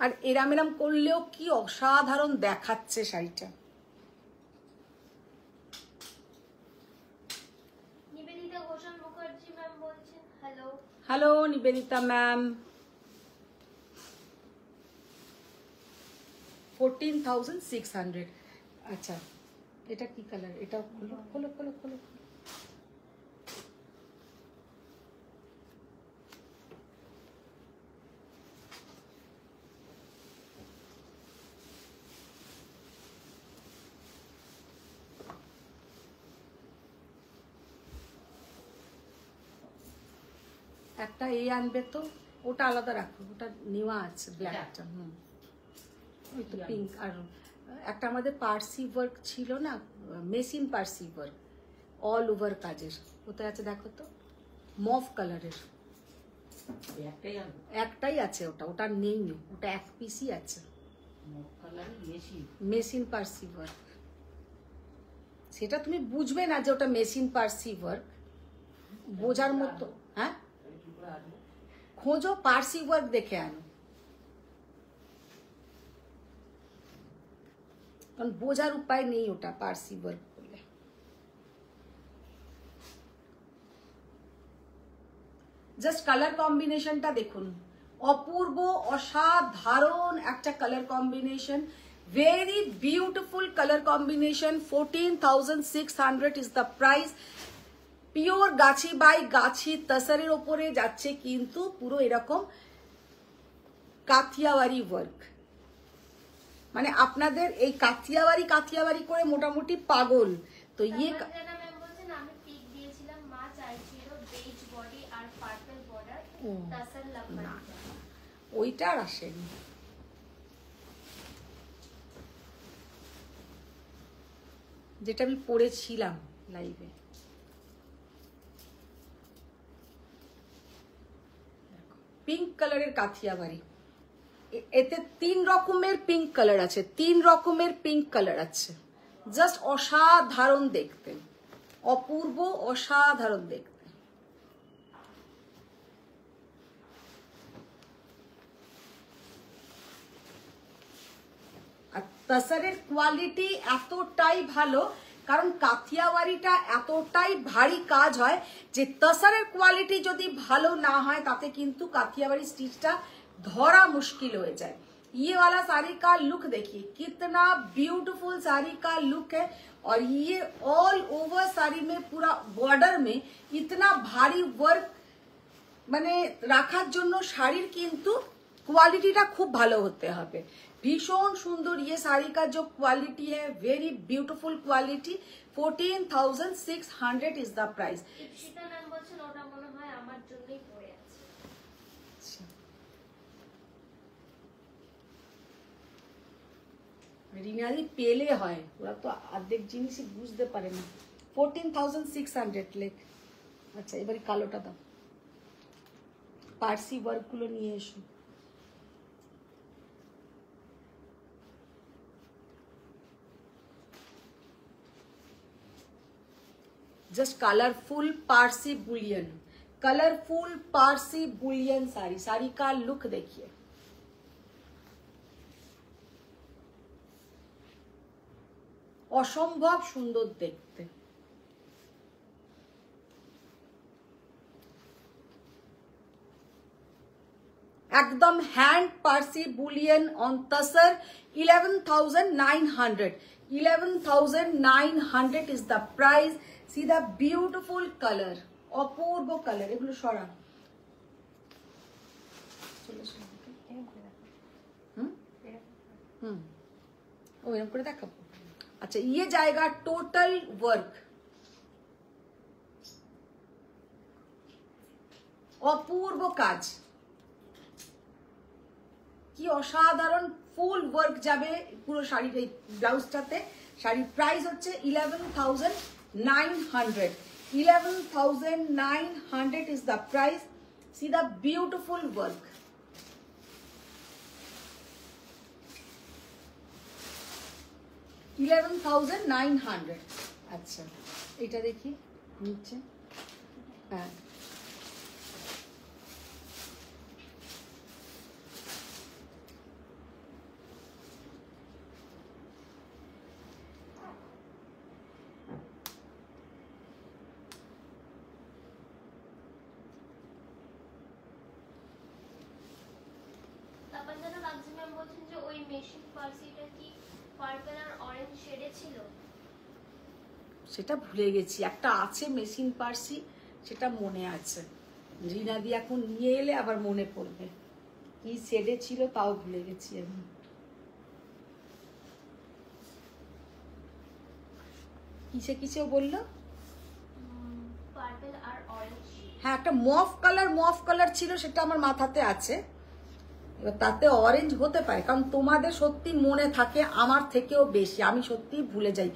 আর এরাম এরাম করলেও কি অসাধারণ দেখাচ্ছে শাড়িটা। নিবেদিতা ঘোষাল মুখার্জি ম্যাম বলছেন হ্যালো। Hello Nivedita ma'am. 14,600। আচ্ছা এটা কি কালার? এটা খোলো খোলো খোলো খোলো। একটা এই আনবে তো, ওটা আলাদা রাখো, ওটা নেওয়া আছে ব্ল্যাকটা। ওই তো পিঙ্ক। আর একটা আমাদের পার্সি ওয়ার্ক ছিল না, machine Parsi work all over কাজের, কোথায় আছে দেখো তো, মভ কালারের। একটাই আছে ওটা, ওটা নেই, ওটা এক পিসই আছে মেশিন পার্সি ওয়ার্ক। সেটা তুমি বুঝবে না যে ওটা মেশিন পার্সি ওয়ার্ক, বোঝার মতো। হ্যাঁ খোঁজো, পার্সি ওয়ার্ক দেখে আনো, কারণ বোঝার উপায় নেই ওটা পার্সি ওয়ার্ক করলে। জাস্ট কালার কম্বিনেশনটা দেখুন, অপূর্ব অসাধারণ একটা colour combination, very beautiful colour combination. 14,600 is the price. Pure Gachhi by গাছি তসরের ওপরে যাচ্ছে, কিন্তু পুরো এরকম কাথিয়াওয়ারি ওয়ার্ক। মানে আপনাদের এই কাথিয়াওয়ারি করে মোটামুটি পাগল তো। ইয়ে ম্যাম বলছেন আমি পিক দিয়েছিলাম, মা চাইছিল বেজ বডি আর পার্পল বর্ডার তাসার লাম্বানি। ওইটা আর আসেনি। যেটা আমি পড়েছিলাম লাইভে। পিঙ্ক কালারের কাথিয়াওয়ারি, এতে 3 রকমের পিঙ্ক কালার আছে, 3 রকমের পিঙ্ক কালার আছে। জাস্ট অসাধারণ দেখতে, অপূর্ব অসাধারণ দেখতে। আর তসরের কোয়ালিটি এতটাই ভালো, কারণ কাথিয়াওয়ারিটা এতটাই ভারী কাজ হয় যে তসরের কোয়ালিটি যদি ভালো না হয় তাতে কিন্তু কাথিয়াওয়ারি স্টিচটা धरा मुश्किल हो जाए। ये वाला साड़ी का लुक देखिए, कितना ब्यूटीफुल साड़ी का लुक है। और ये ऑल ओवर साड़ी में पूरा बॉर्डर में इतना भारी वर्क মানে রাখার জন্য শাড়ির কিন্তু কোয়ালিটিটা খুব ভালো হতে হবে। ভীষণ সুন্দর ये साड़ी का जो क्वालिटी है, very beautiful quality. 14,600 is the price. Ipsita ma'am বলছেন ওটা মনে হয় আমার জন্যই পড়ে আছে। রিনাদি পেলে হয়, ওরা তো অর্ধেক জিনিসই বুঝতে পারে না। 14,600 লেখ। আচ্ছা এবারে কালোটা দাও, পার্সি ওয়ার্ক গুলো নিয়ে এসো। Just colourful Parsi bullion, colourful Parsi bullion sari. Sari का लुक देखिए, असम्भव सुंदर देखते। एकदम hand Parsi bullion on tussar 11,900, 11,900 is the price। See the beautiful color, অপূর্ব কালার। এগুলো সরা ও এরকম করে দেখাবো। अच्छा, ये जाएगा टोटल वर्क, অপূর্ব কাজ, কি অসাধারণ ফুল ওয়ার্ক যাবে পুরো শাড়ির এই ব্লাউজটাতে। শাড়ির প্রাইস হচ্ছে 11,900, 11,900 is the price। See the beautiful work। $11,900। अच्छा, এটা দেখি নিচে। হ্যাঁ, তাপঞ্জনা বাগচি ম্যাম বলছেন যে ওই মেশিন পার্সিটা কি পার্পল আর অরেঞ্জ শেডে ছিল? সেটা ভুলে গেছি, একটা আছে মেশিন পার্সি, সেটা মনে আছে। রিনাদি এখন নিয়ে এলে আবার মনে পড়বে, কি শেডে ছিল তাও ভুলে গেছি আমি। কিসে কিসেও বললো? পার্পল আর অরেঞ্জ। হ্যাঁ, একটা মফ কালার ছিল, সেটা আমার মাথাতে আছে। এবার তাতে অরেঞ্জ হতে পারে, কারণ তোমাদের সত্যি মনে থাকে আমার থেকেও বেশি। আমি সত্যি ভুলে যাই,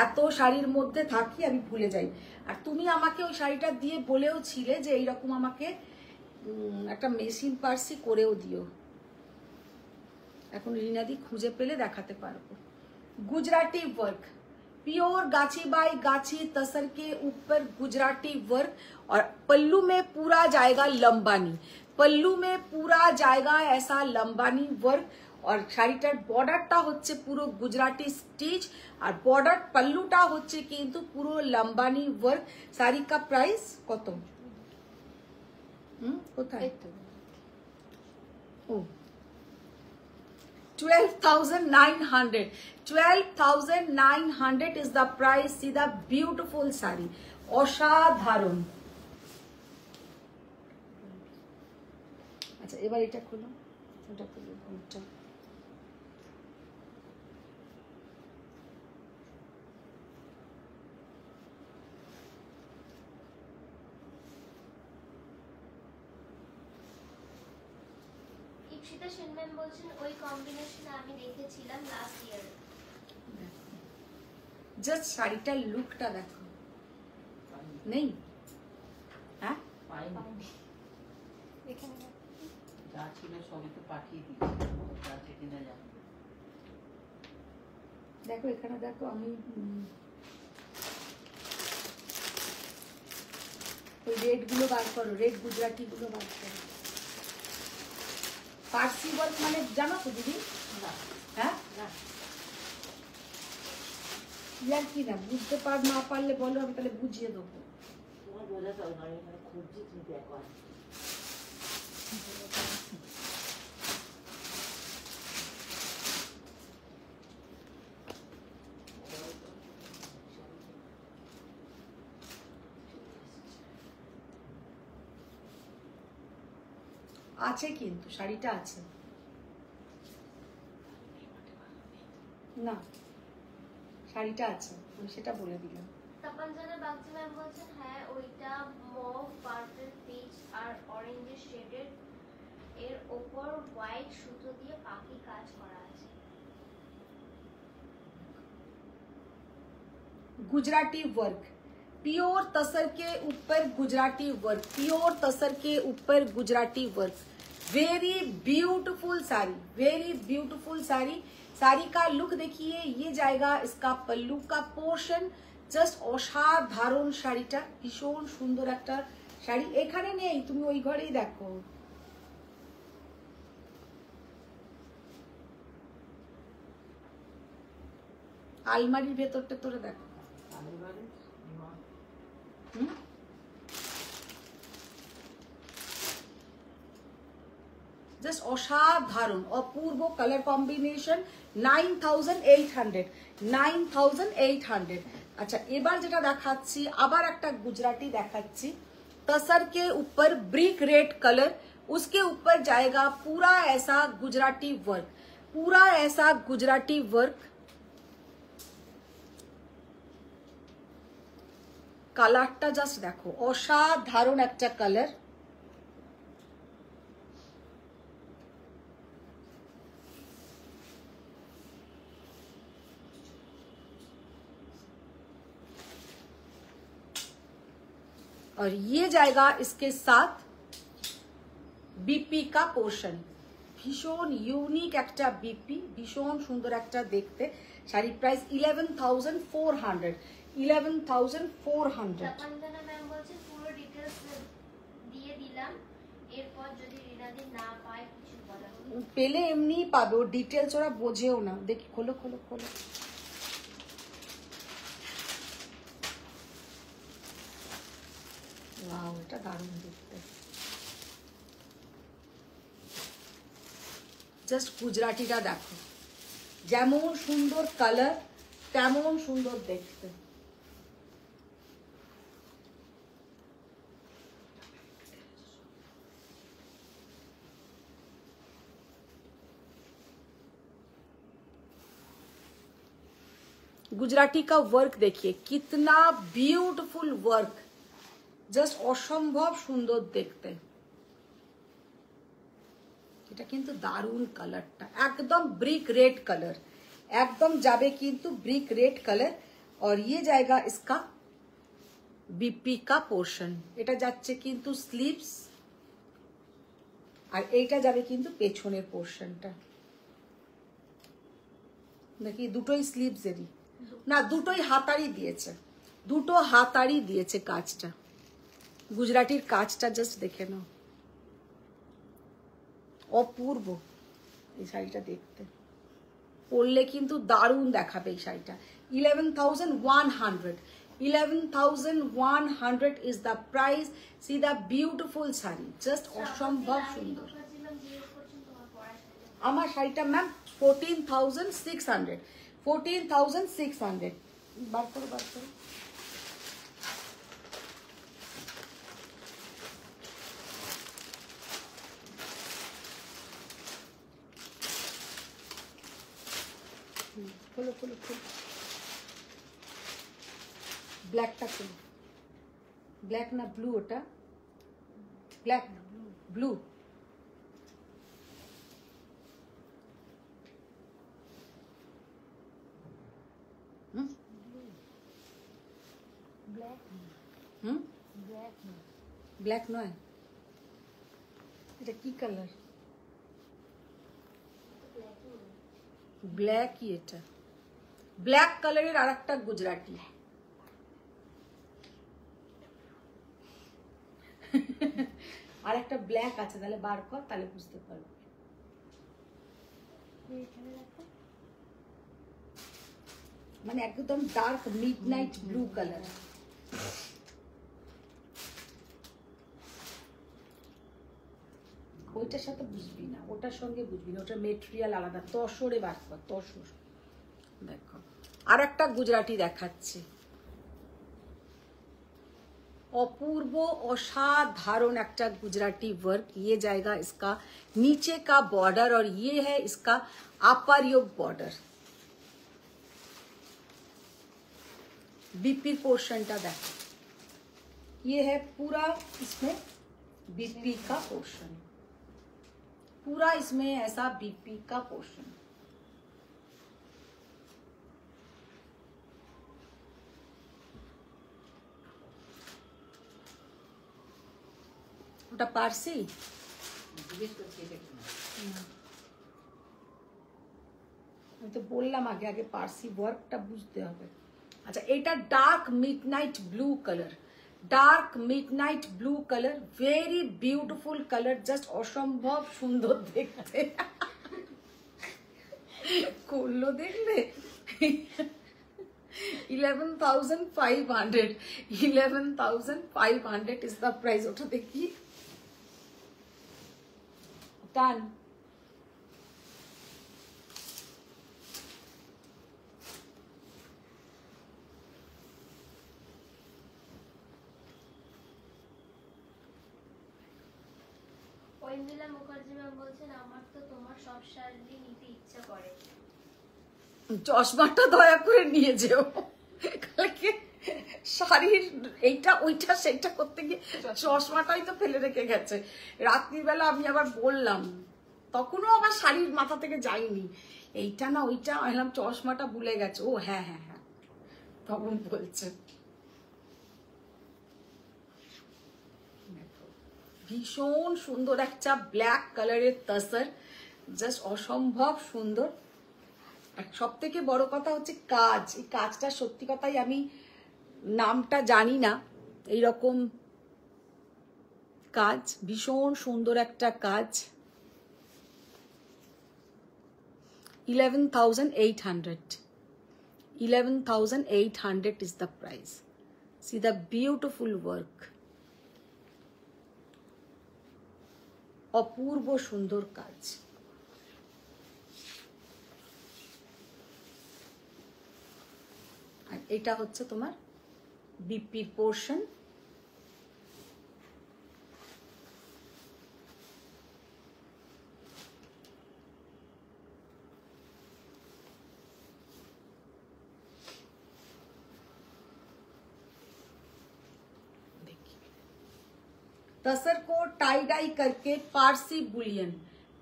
এত শাড়ির মধ্যে থাকি আমি ভুলে যাই। আর তুমি আমাকে ওই শাড়িটা দিয়ে বলেও ছিলে যে এইরকম আমাকে একটা মেশিন পার্সি করেও দিও। এখন রিনাদি খুঁজে পেলে দেখাতে পারবো। गुजराती वर्क, प्योर गाछी बाई गाछी तसर के ऊपर गुजराती वर्क, और पल्लू में पूरा जाएगा लंबानी, पल्लू में पूरा जाएगा ऐसा लंबानी वर्क। और শাড়িটার বর্ডারটা হচ্ছে পুরো গুজরাটি স্টিচ, আর বর্ডার পল্লুটা হচ্ছে কিন্তু পুরো লম্বানি ওয়ার্ক। শাড়ি কা প্রাইস কত? কোথায়? ও 12,900, 12,900 is the price। See the beautiful sari, অসাধারণ। আচ্ছা, এবার এটা খুলো, এটা খুলো, এটা ইপসিতা সেন ম্যাম বলছেন ওই কম্বিনেশনে আমি দেখেছিলাম লাস্ট ইয়ার। জাস্ট শাড়িটার লুকটা দেখো, নেই? হ্যাঁ, এখানে যা ছিল সবই তো পাঠিয়ে দিয়েছি, যা কিনা জানো। দেখো এখানে দেখো, আমি ওই রেড গুলো বার করো, রেড গুজরাটি গুলো বার করো। পার্সি ওয়ার্ক মানে জানো তো দিদি? হ্যাঁ, ইয়ার কি না বুঝতে না পারলে বলো, আমি তাহলে বুঝিয়ে দেবো। তোমার বোঝা চল না, এখানে খুঁজছি, তুমি দেখো। আছে কিন্তু শাড়িটা আছে না, শাড়িটা আছে, আমি সেটা বলে দিলাম। তাপঞ্জনা বাগচি ম্যাম বলছেন হ্যাঁ ওইটা মভ পার্পল পিচ আর অরেঞ্জ শেডের, এর উপর হোয়াইট সুতো দিয়ে পাখি কাজ করা আছে। गुजराती वर्क, प्योर तसर के ऊपर गुजराती वर्क, प्योर तसर के ऊपर Gujarati work. Very beautiful sari, very beautiful sari. Sari का लुक देखिए, ये जाएगा इसका पल्लू का पोर्शन, জাস্ট অসাধারণ শাড়িটা, ভীষণ সুন্দর একটা শাড়ি। এখানে নেই, তুমি ওই ঘরেই দেখো। আলমারির ভেতরটা তোরে দেখো। জাস্ট অসাধারণ, অপূর্ব কালার কম্বিনেশন। 9800, 9800। আচ্ছা, এবার যেটা দেখাচ্ছি, আবার একটা গুজরাটি দেখাচ্ছি। तसर के ऊपर ब्रिक रेड कलर, उसके ऊपर जाएगा पूरा ऐसा गुजराती वर्क, पूरा ऐसा गुजराती वर्क। কালারটা জাস্ট দেখো, অসাধারণ একটা কালার। और ये जाएगा इसके साथ बीपी का पोर्शन। भीषण यूनिक একটা बीपी, ভীষণ সুন্দর একটা দেখতে। শাড়ি প্রাইস 11,400, 11,400। তপনজনা ম্যাম বলছে পুরো ডিটেইলস দিয়ে দিলাম, এরপর যদি রিনাদি না পায় কিছু বলার পেলে এমনি পাবে, ও ডিটেইলস ওরা বোঝেও না। দেখি, খোলো খোলো খোলো। ওয়াও, এটা দারুণ দেখতে। জাস্ট গুজরাটিটা দেখো, যেমন সুন্দর কালার তেমন সুন্দর দেখতে। गुजराती का वर्क देखिए, कितना ब्यूटीफुल वर्क, জাস্ট অসম্ভব সুন্দর দেখতে। এটা কিন্তু দারুণ কালারটা, একদম ব্রিক রেড কালার, একদম যাবে কিন্তু ব্রিক রেড কালার। और ये जाएगा इसका बीपी का पोर्शन। এটা যাচ্ছে কিন্তু স্লিভস, আর এইটা যাবে কিন্তু পেছনের পোর্শনটা। দেখি, দুটোই স্লিভসেরই না, দুটোই হাতারি দিয়েছে, দুটো হাতারি দিয়েছে কাজটা। গুজরাটির কাজটা জাস্ট দেখে নাও, অপূর্ব এই শাড়িটা দেখতে। পরলে কিন্তু দারুণ দেখাবে এই শাড়িটা। 11,100, 11,100 is the price. See the beautiful sari, just অসম্ভব সুন্দর। আমার শাড়িটা ম্যাম 14,600, 14,600। বার করো, বার করো। खोलो खोलो खोलो, ব্ল্যাকটা खोलो। ব্ল্যাক না ব্লু? ওটা ব্ল্যাক না ব্লু। ব্ল্যাক নয়, এটা কি কালার? ব্ল্যাকই, এটা ব্ল্যাক কালারের আর একটা গুজরাটি। আর একটা ব্ল্যাক আছে, তাহলে বার কর, তাহলে বুঝতে পারবো। মানে একদম ডার্ক মিডনাইট ব্লু কালার। ওইটার সাথে বুঝবি না, ওটার সঙ্গে বুঝবি না, ওটার মেটেরিয়াল আলাদা। তসরে বার কর, তসর। দেখো, আর একটা গুজরাটি দেখাচ্ছি, অপূর্ব असाधारण একটা गुजराती वर्क। ये जाएगा इसका नीचे का बॉर्डर और ये है इसका अपर योक बॉर्डर। बीपी पोर्शनটা देखो, ये है पूरा इसमें बीपी का पोर्शन, पूरा इसमें ऐसा बीपी का पोर्शन। ওটা পারসি? আমি তো বললাম আগে আগে পারসি ওয়ার্কটা বুঝতে হবে। আচ্ছা এটা dark midnight blue colour, dark midnight blue colour, very beautiful colour, just অসম্ভব সুন্দর দেখতে। করলো দেখলে 11,500, 11,500 is the price. ওটা দেখি টান। ঐন্দ্রিলা মুখার্জি ম্যাম বলছেন আমার তো তোমার সব শাড়ি নিতে ইচ্ছা করে। চশমাটা দয়া করে নিয়ে যেও, কালকে শাড়ির এইটা ওইটা সেটা করতে গিয়ে চশমাটাই তো ফেলে রেখে গেছে। রাত্রিবেলা আমি আবার বললাম, তখনও আবার শাড়ির মাথা থেকে যায়নি, এইটা না ওইটা, আনলাম চশমাটা ভুলে গেছে। ও হ্যাঁ হ্যাঁ হ্যাঁ, তখন বলছে। ভীষণ সুন্দর একটা ব্ল্যাক কালারের তসর, জাস্ট অসম্ভব সুন্দর। আর সব থেকে বড় কথা হচ্ছে কাজ, এই কাজটা সত্যি কথাই আমি নামটা জানি না, এইরকম কাজ, ভীষণ সুন্দর একটা কাজ। 11,800, 11,800 is the price. See the beautiful work, অপূর্ব সুন্দর কাজ। আর এটা হচ্ছে তোমার বিপির পোর্শন। तसर को टाई डाई करके पारसी बुलियन,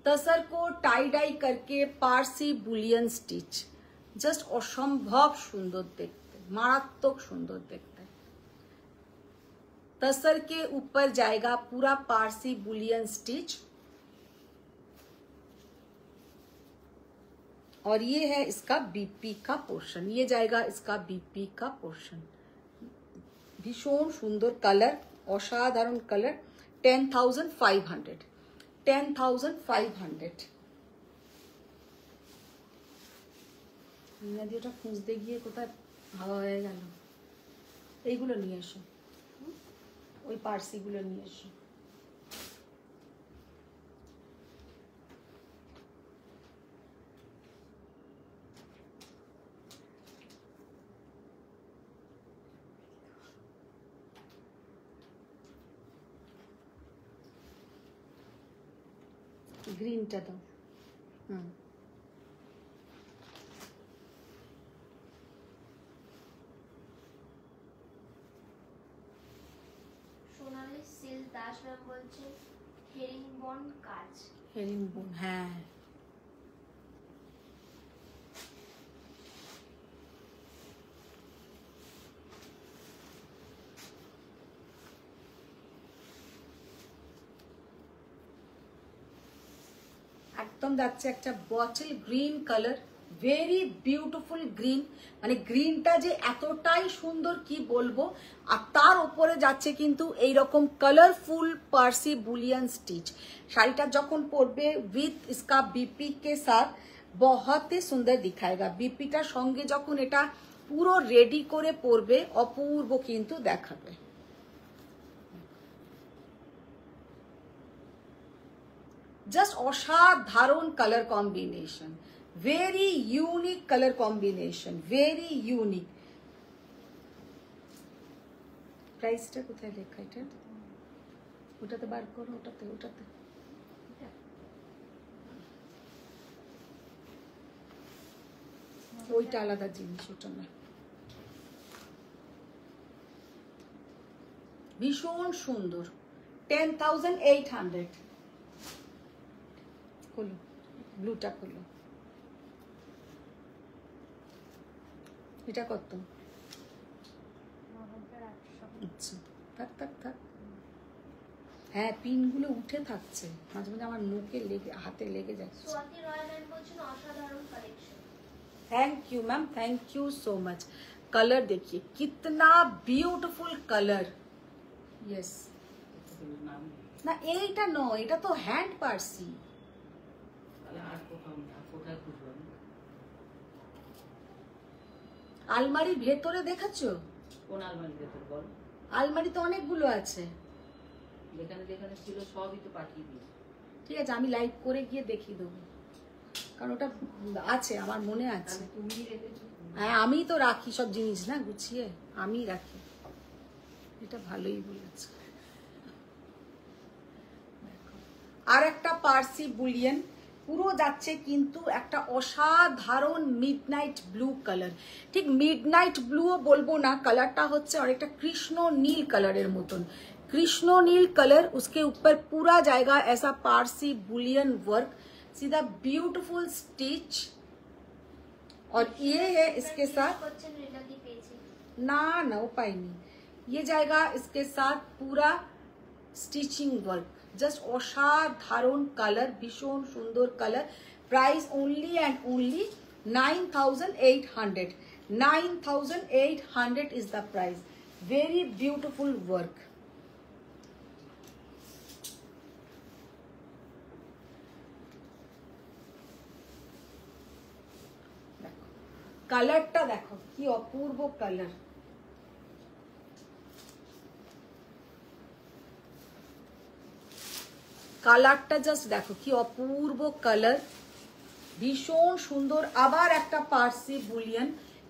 तसर को टाई डाई करके पारसी बुलियन स्टिच, জাস্ট অসম্ভব সুন্দর দেখতে, মারাত্মক সুন্দর দেখতে। तसर के ऊपर जाएगा पूरा पारसी बुलियन स्टिच, और ये है इसका बीपी का पोर्शन, ये जाएगा इसका बीपी का पोर्शन। भीषण सुंदर कलर, असाधारण कलर। 10,500, 10,500। নদীটা খুঁজতে গিয়ে কোথায় হাওয়া হয়ে গেল। এইগুলো নিয়ে এসো, ওই পার্সিগুলো নিয়ে এসো। গ্রিনটা দাও। সোনালী সিল দাস ম্যাম বলছেন হেরিংবন কাজ। হেরিংবন, হ্যাঁ একদম যাচ্ছে একটা bottle green colour, very beautiful green, মানে গ্রিনটা যে এতটাই সুন্দর কি বলবো। আর তার উপরে যাচ্ছে কিন্তু এইরকম কালারফুল পার্সি বুলিयन स्टिच। শাড়িটা যখন পরবে উইথ इसका बीपी के साथ बहुत ही सुंदर दिखाएगा। बीपीটার সঙ্গে যখন এটা পুরো রেডি করে পরবে অপূর্ব কিন্তু দেখাবে। জাস্ট অসাধারণ colour combination, very unique colour combination, very unique. প্রাইসটা কোথায় লেখা এটা? ওটাতে বার করো, ওটাতে ওটাতে। ওইটা আলাদা জিনিস, ওটা না। ভীষণ সুন্দর। 10,800। খোলো, ব্লুটা খোলো। এটা কত? আচ্ছা থাক থাক থাক। হ্যাঁ পিনগুলো উঠে থাকছে, মাঝে মাঝে আমার মুখে লেগে, হাতে লেগে যাচ্ছে। সোয়াতি রয় ম্যাম বলছেন অসাধারণ collection. Thank you ma'am, thank you so much. Colour देखिए कितना ब्यूटीफुल कलर। यस ना এইটা নয়, এটা তো হ্যান্ড পার্সি। আলমারির ভেতরে দেখাচ্ছো? কোন আলমারির ভেতর বল? আলমারি তো অনেকগুলো আছে, যেখানে যেখানে ছিল সবই তো পাঠিয়ে দিই। ঠিক আছে আমি লাইভ করে গিয়ে দেখিয়ে দেবো, কারণ ওটা আছে আমার মনে আছে। তুমি রেখেছো? হ্যাঁ আমি তো রাখি সব জিনিস না গুছিয়ে, আমি রাখি। এটা ভালোই বলেছে। আর একটা পার্সি বুলিয়ন পুরো যাচ্ছে কিন্তু একটা অসাধারণ মিডনাইট ব্লু কালার। ঠিক মিডনাইট ব্লুও বলবো না, কালারটা হচ্ছে অনেকটা কৃষ্ণ নীল কালারের মতন। कृष्णो नील कलर, उसके ऊपर पूरा जाएगा ऐसा पारसी बुलियन वर्क, सीधा ब्यूटीफुल स्टिच। और ये है इसके साथ ना ना उपाय नहीं, ये जाएगा इसके साथ पूरा स्टिचिंग वर्क, जस्ट असाधारण कलर, भीषण सुंदर colour. Price only and only 9800। 9800 is the price. Very beautiful work. কালারটা দেখো কি অপূর্ব কালার। কালারটা জাস্ট দেখো কি অপূর্ব কালার, ভীষণ সুন্দর। আবার একটা পার্সি বুলিয়ন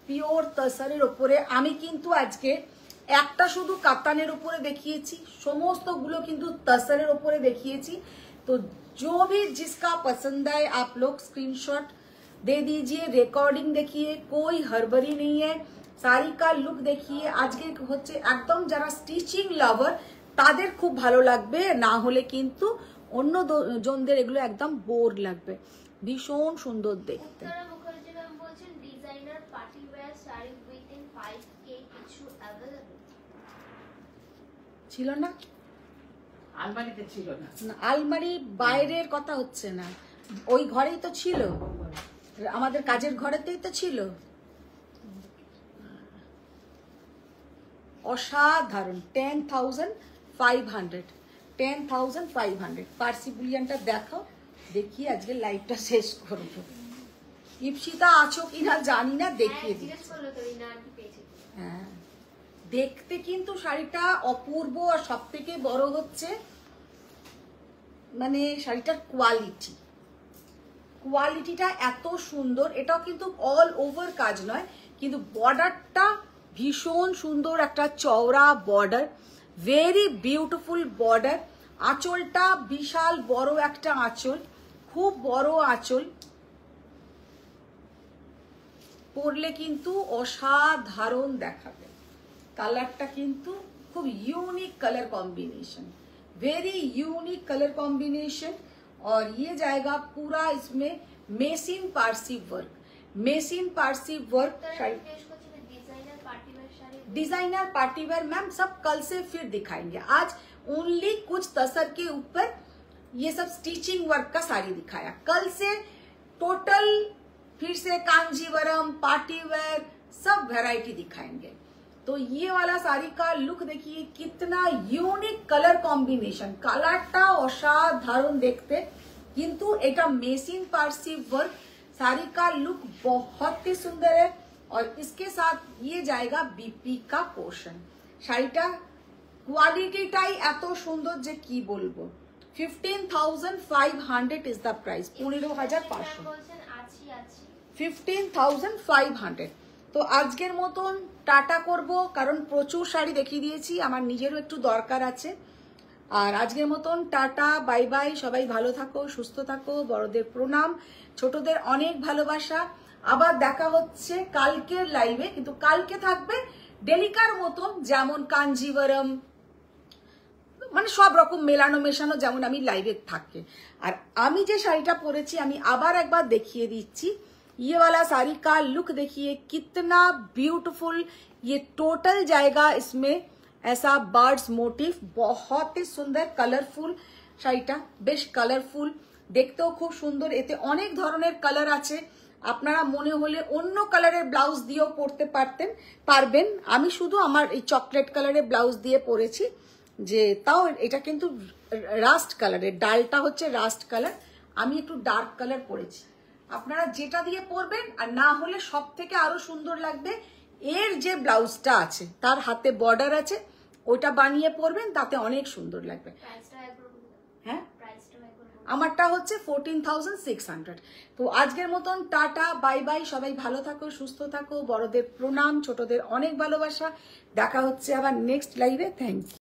পিওর তসরের উপরে। আমি কিন্তু আজকে একটা শুধু কাতানের উপরে দেখিয়েছি, সমস্তগুলো কিন্তু তসরের উপরে দেখিয়েছি। তো जो भी जिसका पसंद है आप लोग स्क्रीनशॉट दे दीजिए, रिकॉर्डिंग देखिए, कोई हड़बड़ी नहीं है। শাড়ি का लुक देखिए। আজকে হচ্ছে একদম যারা স্টিচিং লাভার তাদের খুব ভালো লাগবে, না হলে কিন্তু অন্য জনদের এগুলো একদম বোর লাগবে। ভীষণ সুন্দর দেখতে। ছিল না আলমারিতে, ছিল না। আলমারি বাইরের কথা হচ্ছে না, ওই ঘরেই তো ছিল, আমাদের কাজের ঘরেতেই তো ছিল। অসাধারণ। 10,500 10,500 পার্সি বুলিয়নটা দেখো, দেখি আজকে লাইভটা শেষ করবো। ইপসিতা আছো কিনা জানি না, দেখিয়ে দিচ্ছি। হ্যাঁ দেখতে কিন্তু শাড়িটা অপূর্ব। আর সব থেকে বড় হচ্ছে মানে শাড়িটার কোয়ালিটিটা এত সুন্দর। এটাও কিন্তু অল ওভার কাজ নয়, কিন্তু বর্ডারটা ভীষণ সুন্দর, একটা চওড়া বর্ডার, ভেরি বিউটিফুল বর্ডার। আঁচলটা বিশাল বড় একটা আঁচল, খুব বড় আঁচল, পরলে কিন্তু অসাধারণ দেখাবে। কালারটা কিন্তু খুব unique colour combination, very unique colour combination. और ये जाएगा पूरा इसमें machine Parsi work, machine Parsi work. Designer partywear ma'am सब कल से फिर दिखाएंगे, आज ओनली कुछ तसर के ऊपर ये सब स्टिचिंग वर्क का साड़ी दिखाया। कल से टोटल फिर से कांजीवरम पार्टीवेयर सब वैरायटी दिखाएंगे। तो ये वाला साड़ी का लुक देखिए कितना यूनिक कलर कॉम्बिनेशन, कालाटा असाधारण देखते, किंतु एटा मेसिन पारसी वर्क। साड़ी का लुक बहुत ही सुंदर है। और इसके साथ ये जाएगा बीपी का पोर्शन। শাড়িটা কোয়ালিটিটাই এত সুন্দর যে কি বলবো। 15,500 ইজ দ্য প্রাইস, 15,500, 15,500। তো আজকের মতন টাটা করব, কারণ প্রচুর শাড়ি দেখিয়ে দিয়েছি, আমার নিজেরও একটু দরকার আছে। আর আজকের মতন টাটা, বাই বাই। সবাই ভালো থাকো, সুস্থ থাকো, বড়দের প্রণাম, ছোটদের অনেক ভালোবাসা। আবার দেখা হচ্ছে কালকের লাইভে, কিন্তু কালকে থাকবে ডেলিকার মতন, যেমন কাঞ্জিভরম, মানে সব রকম মেলানো মেশানো যেমন আমি লাইভে থাকে। আর আমি যে শাড়িটা পরেছি আমি আবার একবার দেখিয়ে দিচ্ছি। ये वाला साड़ी का लुक देखिए कितना ब्यूटीफुल। ये टोटल जाएगा इसमें ऐसा बर्ड्स मोटिव, बहुत ही सुंदर कलरफुल। শাড়িটা বেশ কালারফুল, দেখতেও খুব সুন্দর। এতে অনেক ধরনের কালার আছে, আপনারা মনে হলে অন্য কালারের ব্লাউজ দিয়েও পরতে পারবেন। আমি শুধু আমার এই চকলেট কালারের ব্লাউজ দিয়ে পরেছি, যে তাও এটা কিন্তু রাস্ট কালারের, ডালটা হচ্ছে রাস্ট কালার, আমি একটু ডার্ক কালার পরেছি। আপনারা যেটা দিয়ে পরবেন, আর না হলে সব থেকে আরো সুন্দর লাগবে এর যে ব্লাউজটা আছে, তার হাতে বর্ডার আছে, ওইটা বানিয়ে পরবেন, তাতে অনেক সুন্দর লাগবে। হ্যাঁ, আমারটা হচ্ছে 14,600। তো আজকের মতন টাটা, বাই বাই, সবাই ভালো থাকো, সুস্থ থাকো, বড়দের প্রণাম, ছোটদের অনেক ভালোবাসা। দেখা হচ্ছে আবার নেক্সট লাইভে। Thank you.